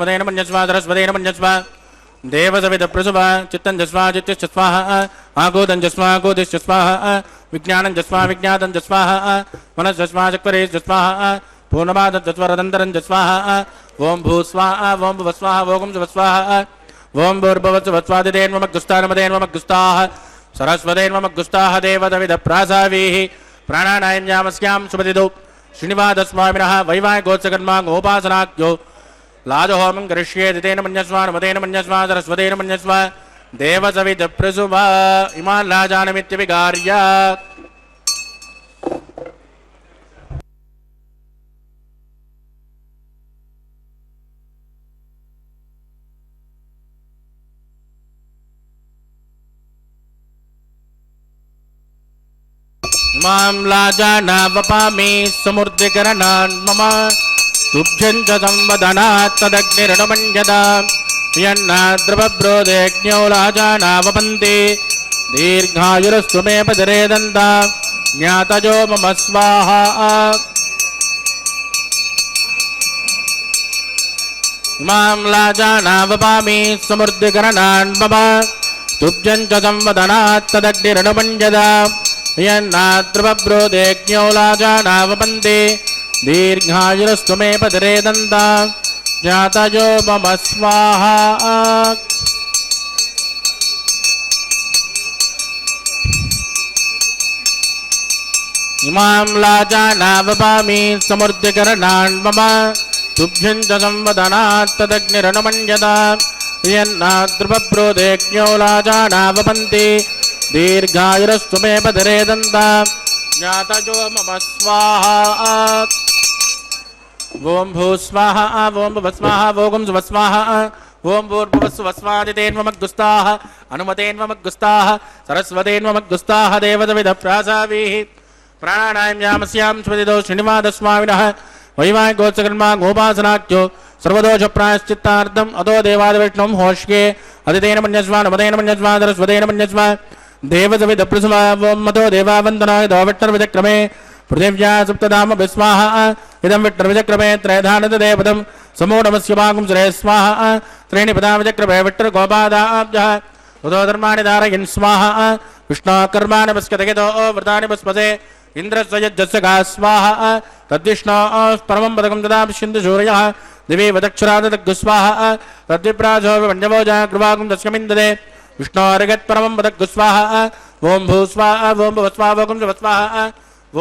मदेन मन्यस्वा सरस्वतेन मन्यस्वा देवसविद प्रसुभा चित्तं जस्वा चित्तिश्च स्वाहा आगोदं जस्वा आगोदिश्च स्वाहा विज्ञानं जस्वा विज्ञातं जस्वाहा मनस्जस्वा चक्वरेश्च स्वाहा पूर्णमादं जस्वरदन्तरं जस्वाहा ओं भूस्वाहा ओं भुवस्वाहा ओं जुवस्वाहा ओं भूर्भुवस्वत्वादिदेन्वमग्गुस्तानमदेन्वमग्गुस्ताः सरस्वतेन्वमग्गुस्ताः देवसविद प्रासावीः प्राणानायन्यामस्यां सुपतिदौ श्रीनिवासस्वामिनः वैवाहिकोत्सकर्मा गोपासनाख्यो लाजहोमं करिष्येति तेन मन्यस्वा नमतेन मन्यस्वा सरस्वतेन मन्यस्वा देवसविद प्रसुभा इमान् लाजानमित्यभिगार्य इमां लाजानावपामि समुद्रकरणान् मम तुभ्यं च संवदनात् तदग्निरणमन्यता यन्नाद्रवब्रोदेज्ञो लाजानावपन्ति दीर्घायुरस्तु मे पदरे दन्ता ज्ञातजो मम स्वाहा इमां लाजानावपामि समुद्रकरणान् मम तुभ्यं च संवदनात् तदग्निरणमन्यता यन्नाद्रवब्रोदेज्ञो लाजानावपन्ति दीर्घायुरस्तु मे पदरे दन्ता ज्ञातजो मम स्वाहा इमां लाजानावपामि समुद्रकरणान् मम तुभ्यं च संवदनात् तदग्निरणमन्यता यन्नाद्रवब्रोदेज्ञो लाजानावपन्ति दीर्घायुरस्तु मे पदरे दन्ता ज्ञातजो मम स्वाहा ओम भू स्वाहा ओम भुव स्वाहा ओम सुव स्वाहा ओम भूर्भुवस्वस्वादितेन्वमग्गुस्ताः अनुमतेन्वमग्गुस्ताः सरस्वतेन्वमग्गुस्ताः देवदविदप्रासावीः प्राणानां यामस्यां स्वदिदो श्रीनिवासस्वामिनः वैवाहिकोत्सकर्मा गोपासनाख्यो सर्वदोष प्रायश्चित्तार्थम् अतो देवादिविष्णुं होष्ये अदितेन मन्यस्वा नमतेन मन्यस्वा सरस्वतेन मन्यस्वा देवदविदप्रसवा ओं मतो देवावन्दनाय दविट्टर्विचक्रमे पृथिव्या सप्तधाम विस्वाहा इदं विट्टर्विचक्रमे त्रयधानदेवदं समो नमस्य भागं श्रेय स्वाहा त्रीणि पदा विचक्रमे विट्टर्गोपादाब्जः उदो धर्माणि धारयन् स्वाहा विष्णुकर्माणि पश्यतगितो व्रतानि पुष्पसे इन्द्रस्वयज्जस्य गा स्वाहा तद्विष्णो परमं पदकं ददा पश्यन्तु सूर्यः दिवे वदक्षरादग्गुस्वाहा तद्विप्राजो विमण्डवोजा कृपागं दस्यमिन्ददे विष्णोर्गत्परमं पदग्गुस्वाहा ओं भूस्वाहा ओं भुवस्वाहा ओं सुवस्वाहा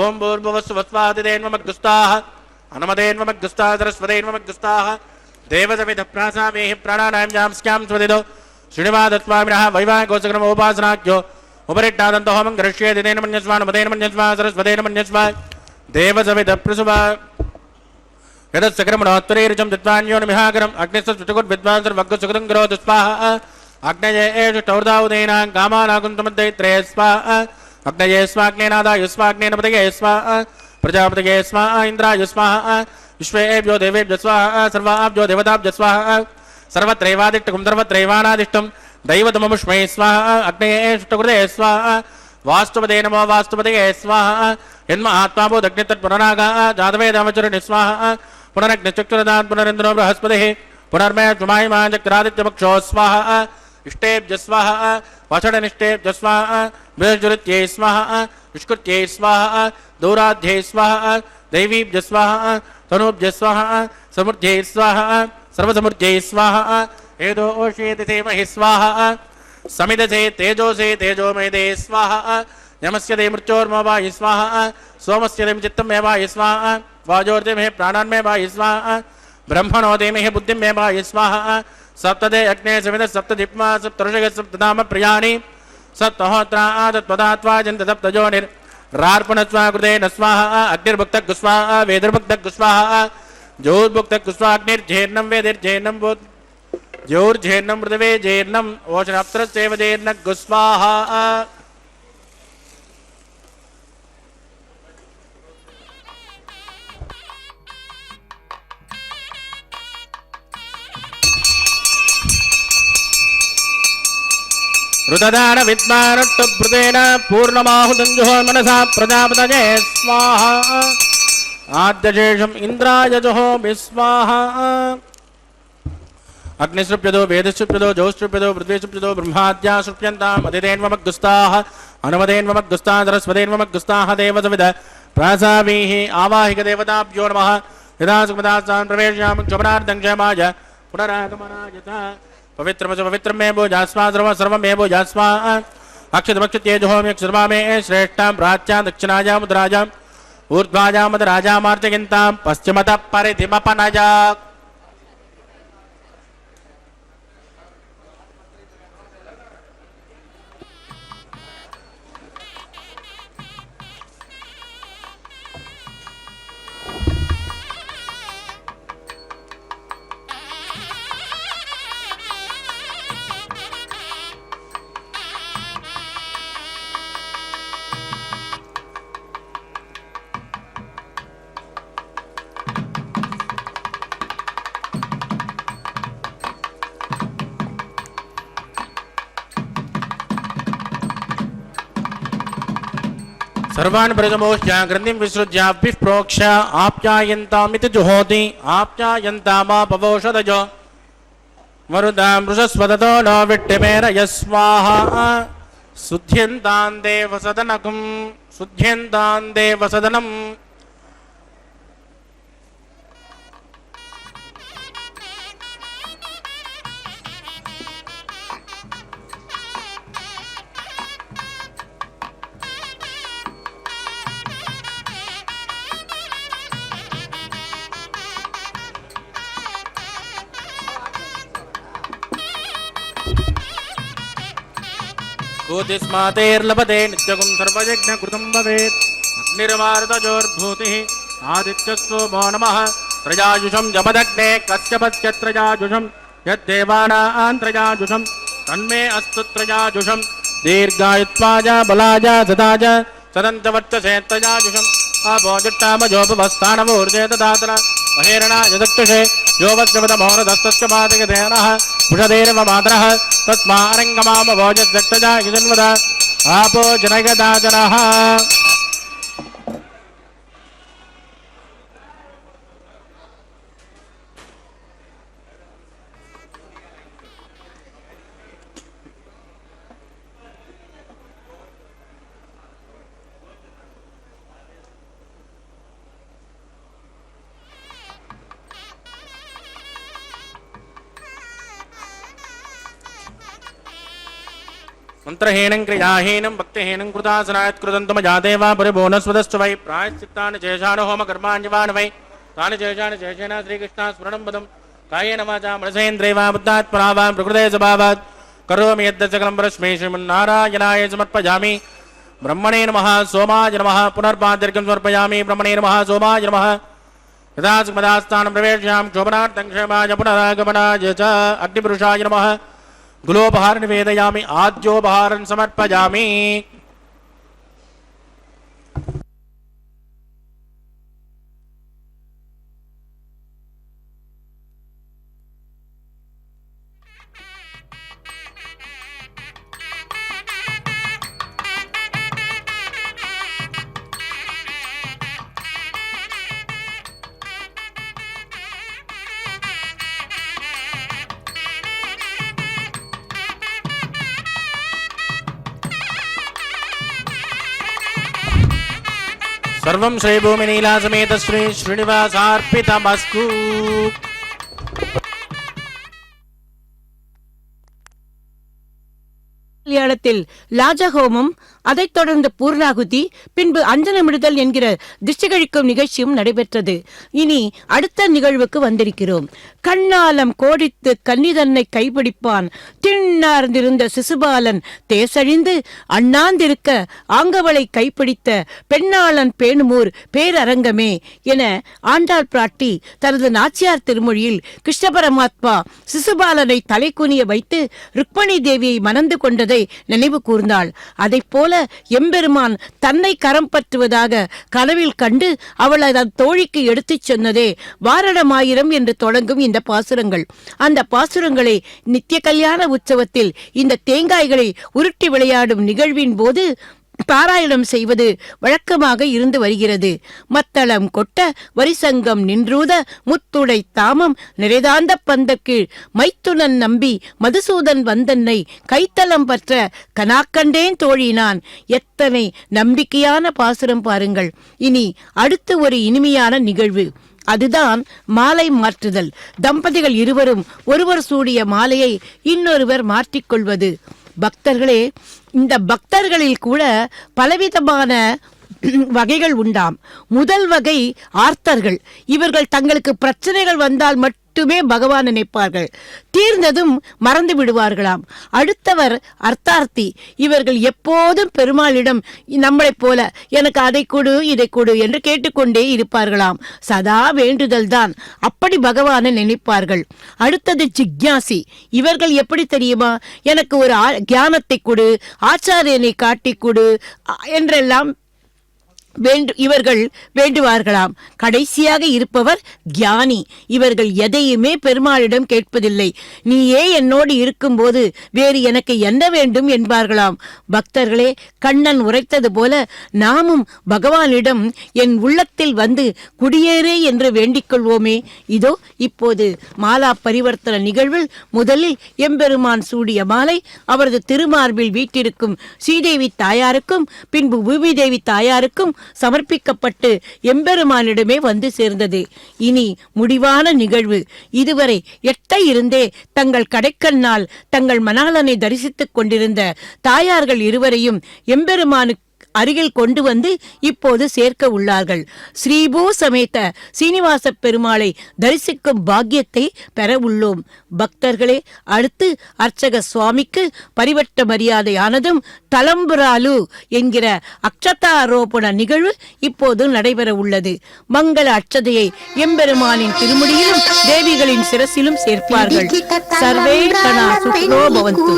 ओं भूर्भुवस्वस्वादितेन्वमग्गुस्ताः अनुमतेन्वमग्गुस्ताः सरस्वतेन्वमग्गुस्ताः देवसमिधप्रासामेहि प्राणानां जांस्क्यां स्वदिदो श्रीनिवासस्वामिनः वैवाहिकोत्सकर्मोपासनाख्यो उपरिट्टादन्तो होमं करिष्ये दिनेन मन्यस्वा नमतेन मन्यस्वा सरस्वतेन मन्यस्वा देवसमिधप्रसुवा यदस्सकर्मणोत्तरेरिचं दित्वान्यो निमिहाकरम् अग्निस्वचुकुर्विद्वान् सर्वग्गुसुकृतं करोतु स्वाहा अग्नये एषु टौर्दावुदेनां कामानाकुन्तमद्दै त्रये स्वाहा अग्नये स्वाग्नेनादाय स्वाग्नेन पतये स्वाहा प्रजापतये स्वाहा इन्द्राय स्वाहा विश्वेभ्यो देवेभ्यो स्वाहा सर्वाभ्यो देवताभ्यो स्वाहा सर्वत्रैवादिष्टकं सर्वत्रैवानादिष्टं दैवतममुष्मै स्वाहा अग्नये ष्टकृते स्वाहा वास्तुपदे नमो वास्तुपदये स्वाहा यन्म आत्माभो दग्नितत्पुनरागा जातवेदामचरणि स्वाहा पुनरग्निचक्षुरदात् पुनरिन्द्रो बृहस्पतिः पुनर्मे त्वमायिमा चक्रादित्यमक्षो स्वाहा इष्टेभ्य स्वाहा वषडनिष्टेभ्य स्वाहा बृहज्जुरित्यै स्वाहा विष्कृत्यै स्वाहा दौराध्ये स्वाहा दैवीभ्य स्वाहा तनूभ्य स्वाहा समृद्ध्यै स्वाहा सर्वसमृद्ध्यै स्वाहा एदोषेति धीमहि स्वाहा समिदसे तेजोसे तेजोमेदे स्वाहा यमस्य दे मृत्योर्मवाहि स्वाहा सोमस्य दे चित्तमेवाहि स्वाहा वाजोर्देमहे प्राणान्मेवाहि स्वाहा ब्रह्मणो देमहे बुद्धिमेवाहि स्वाहा सप्तदे अग्ने समिद सप्तदिप्मा सप्तऋषिः सप्तधाम प्रियाणि सप्तहोत्रा तत्पदात्वाजन्त सप्तजोनिर्रार्पणस्वा कृते न स्वाहा अग्निर्भुक्तः वेदिर्भुक्तः स्वाहा ज्योर्भुक्तः वेदिर्जेर्नं ज्योर्जेर्नं मृदवे जेर्नं ओषणाप्तरस्यैव जेर्नः स्वाहा रुददान विद्मानट्टभृतेन पूर्णमाहुतञ्जुः मनसा प्रजापतये स्वाहा आद्यशेषम् इन्द्राय जुहोमि स्वाहा अग्निसृप्यदो वेदसृप्यदो जोसृप्यदो पृथ्वीसृप्यदो ब्रह्माद्या सृप्यन्ताम् अदितेन्वमग्गुस्ताः अनुमतेन्वमग्गुस्ताः सरस्वतेन्वमग्गुस्ताः देवसविद प्रासावीः आवाहिकदेवताभ्यो नमः यदा सुखदास्तान् प्रवेशयामि क्षमणार्थं क्षमाय पुनरागमनाय पवित्रमच पवित्रमे भोजास्वा सर्वमे भोजास्वा अक्षतमक्षत्येजोम्य सर्वामे श्रेष्ठां प्राच्यां दक्षिणायां मुद्राजां ऊर्ध्वाजां मदराजामार्जयन्तां पश्चिमतः परिधिमपनजा सर्वान् प्रजमोष्य ग्रन्थिं विसृज्याभिः प्रोक्ष्य आप्यायन्तामिति जुहोति आप्यायन्तामापवोषधजो मरुदां वृषस्वदतो नो विट्टिमेरय स्वाहा शुद्ध्यन्तां देवसदनकं शुद्ध्यन्तां देवसदनम् भूतिस्मातेर्लभते नित्यगुं सर्वयज्ञकृतं भवेत् अग्निर्मारुतजोर्भूतिः आदित्यस्वो नमः त्रयाजुषं जमदग्ने कश्यपत्यत्रयाजुषं यद्देवानां त्रयाजुषं तन्मे अस्तु त्रयाजुषं दीर्घायुत्वाज बलाज सदाज सदन्तवर्चसे त्रयाजुषम् अभोजिट्टामजोपवस्थानमूर्जे ददातन महेरणाय दक्षुषे यो वस्यपदमोहरदस्तस्य पादगधेनः पुषदेव मातरः तस्मारङ्गमामभोजद्दक्षजा यजन्वद आपो जनगदाजनः मंत्रहीनं क्रियाहीनं भक्तिहीनं कृतासनायत् कृतन्तमजादेवा परिभुवनस्वदश्च वै प्रायश्चित्तानि शेषान् होमकर्माण्यवान् वै तानि शेषान् शेषेण श्रीकृष्णा स्मरणं पदं कायेन वाचा मनसेन्द्रियैर्वा बुद्धात्मना वा प्रकृते स्वभावात् करोमि यद्दशकलं परस्मै श्रीमन्नारायणाय समर्पयामि ब्रह्मणे नमः सोमाय नमः पुनर्पाद्यर्घ्यं समर्पयामि ब्रह्मणे नमः सोमाय नमः यदा सुमदास्थानं प्रवेश्यामि शोभनार्थं क्षेमाय पुनरागमनाय च अग्निपुरुषाय नमः गुलोपहार निवेदयामि आद्योपहारं समर्पयामि सर्वं श्रीभूमिनीला समेत श्री श्रीनिवासार्पितमस्तु கல்யாணத்தில் லாஜஹோமம், அதைத் தொடர்ந்து பூர்ணாகுதி, பின்பு அஞ்சனமிடுதல் என்கிற திஷ்டிகழிக்கும் நிகழ்ச்சியும் நடைபெற்றது. இனி அடுத்த நிகழ்வுக்கு வந்திருக்கிறோம். கண்ணாலம் கோடித்து கன்னிதன்னை கைப்பிடிப்பான் திண்ணார்ந்திருந்த சிசுபாலன் தேசழிந்து அண்ணாந்திருக்க ஆங்கவளை கைப்பிடித்த பெண்ணாளன் பேணுமூர் பேரரங்கமே என ஆண்டாள் பிராட்டி தனது நாச்சியார் திருமொழியில் கிருஷ்ண பரமாத்மா சிசுபாலனை தலைக்குனிய வைத்து ருக்மணி தேவியை மணந்து கொண்டதை நினைவு கூர்ந்தாள். அதைப் போல எம்பெருமான் தன்னை கரம் பற்றுவதாக கனவில் கண்டு அவள் அதன் தோழிக்கு எடுத்துச் சொன்னதே வாரணமாயிரம் என்று தொடங்கும் இந்த பாசுரங்கள். அந்த பாசுரங்களை நித்திய கல்யாண உற்சவத்தில் இந்த தேங்காய்களை உருட்டி விளையாடும் நிகழ்வின் போது பாராயணம் செய்வது வழக்கமாக இருந்து வருகிறது. மத்தளம் கொட்ட வரிசங்கம் நின்றூத முத்துடை தாமம் நிறைதாந்த பந்தக்கீழ் மைத்துனன் நம்பி மதுசூதன் வந்தன்னை கைத்தலம் பற்ற கனாக்கண்டேன் தோழினான். எத்தனை நம்பிக்கையான பாசுரம் பாருங்கள். இனி அடுத்து ஒரு இனிமையான நிகழ்வு. அதுதான் மாலை மாற்றுதல். தம்பதிகள் இருவரும் ஒருவர் சூடிய மாலையை இன்னொருவர் மாற்றிக்கொள்வது. பக்தர்களே, இந்த பக்தர்களில் கூட பலவிதமான வகைகள் உண்டாம். முதல் வகை ஆர்த்தர்கள். இவர்கள் தங்களுக்கு பிரச்சனைகள் வந்தால் மட்டுமே பகவான் நினைப்பார்கள், தீர்ந்ததும் மறந்து விடுவார்களாம். அடுத்தவர் அர்த்தார்த்தி. இவர்கள் எப்போதும் பெருமாளிடம் நம்மளைப் போல எனக்கு அதை கொடு இதை கொடு என்று கேட்டுக்கொண்டே இருப்பார்களாம். சதா வேண்டுதல் தான். அப்படி பகவானை நினைப்பார்கள். அடுத்தது ஜிக்யாசி. இவர்கள் எப்படி தெரியுமா, எனக்கு ஒரு ஞானத்தை கொடு, ஆச்சாரியனை காட்டி கொடு என்றெல்லாம் இவர்கள் வேண்டுவார்களாம். கடைசியாக இருப்பவர் ஞானி. இவர்கள் எதையுமே பெருமாளிடம் கேட்பதில்லை. நீயே என்னோடு இருக்கும்போது வேறு எனக்கு என்ன வேண்டும் என்பார்களாம். பக்தர்களே, கண்ணன் உரைத்தது போல நாமும் பகவானிடம் என் உள்ளத்தில் வந்து குடியேறு என்று வேண்டிக் கொள்வோமே. இதோ இப்போது மாலா பரிவர்த்தன நிகழ்வில் முதலில் எம்பெருமான் சூடிய மாலை அவரது திருமார்பில் வீட்டிருக்கும் ஸ்ரீதேவி தாயாருக்கும் பின்பு பூமிதேவி தாயாருக்கும் சமர்ப்பிக்கப்பட்டு எம்பெருமானிடமே வந்து சேர்ந்தது. இனி முடிவான நிகழ்வு. இதுவரை எட்ட இருந்தே தங்கள் கடைக்கண்ணால் தங்கள் மணாளனை தரிசித்துக் கொண்டிருந்த தாயார்கள் இருவரையும் எம்பெருமானுக்கு அருகில் கொண்டு வந்து இப்போது சேர்க்க உள்ளார்கள். ஸ்ரீபூ சமேத சீனிவாச பெருமாளை தரிசிக்கும் பாக்கியத்தை பெற உள்ளோம். பக்தர்களே, அடுத்து அர்ச்சக சுவாமிக்கு பரிவட்ட மரியாதையானதும் தலம்புராலு என்கிற அக்ஷதாரோபண நிகழ்வு இப்போது நடைபெற உள்ளது. மங்கள அட்சதையை எம்பெருமானின் திருமுடியிலும் தேவிகளின் சிரசிலும் சேர்ப்பார்கள். சர்வே கணா சுக்ரோ பவந்து.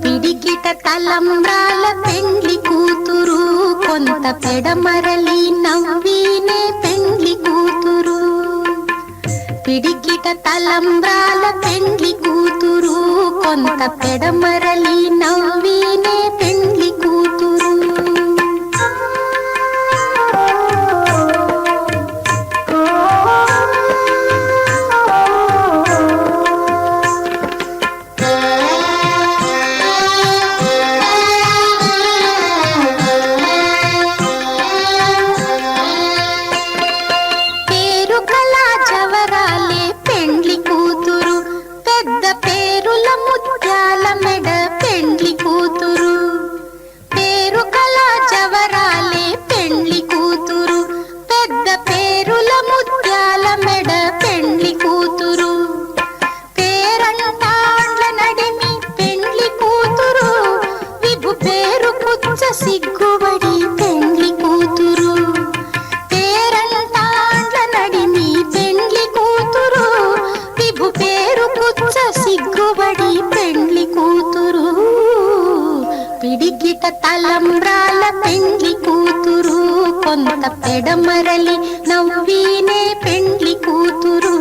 పిడికిట తలంబ్రాల పెండ్లి కూతురు, కొంత పెడమరలి నవ్వినే పెండ్లి కూతురు. పిడికిట తలంబ్రాల పెండ్లి కూతురు, కొంత పెడమరలి నవ్వినే పెండ్లి కూతురు. సిగ్గుబడి పెండ్లి కూతురు, పేరంటాండ్ల నడిమి పెండ్లి కూతురు, విభు పేరు పుచ్చ సిగ్గుబడి పెండ్లి కూతురు. పిడికిట తలంబ్రాల పెండ్లి కూతురు, కొంత పెడమరలి నవ్వినే పెండ్లి కూతురు.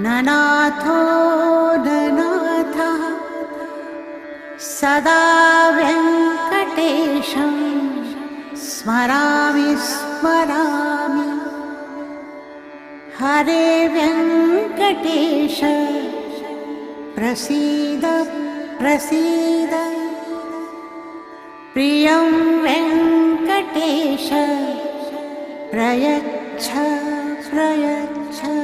ननाथो ननाथः सदा वेङ्कटेशं स्मरामि स्मरामि. हरे वेङ्कटेश प्रसीद प्रसीद. प्रियं वेङ्कटेश प्रयच्छ प्रयच्छ.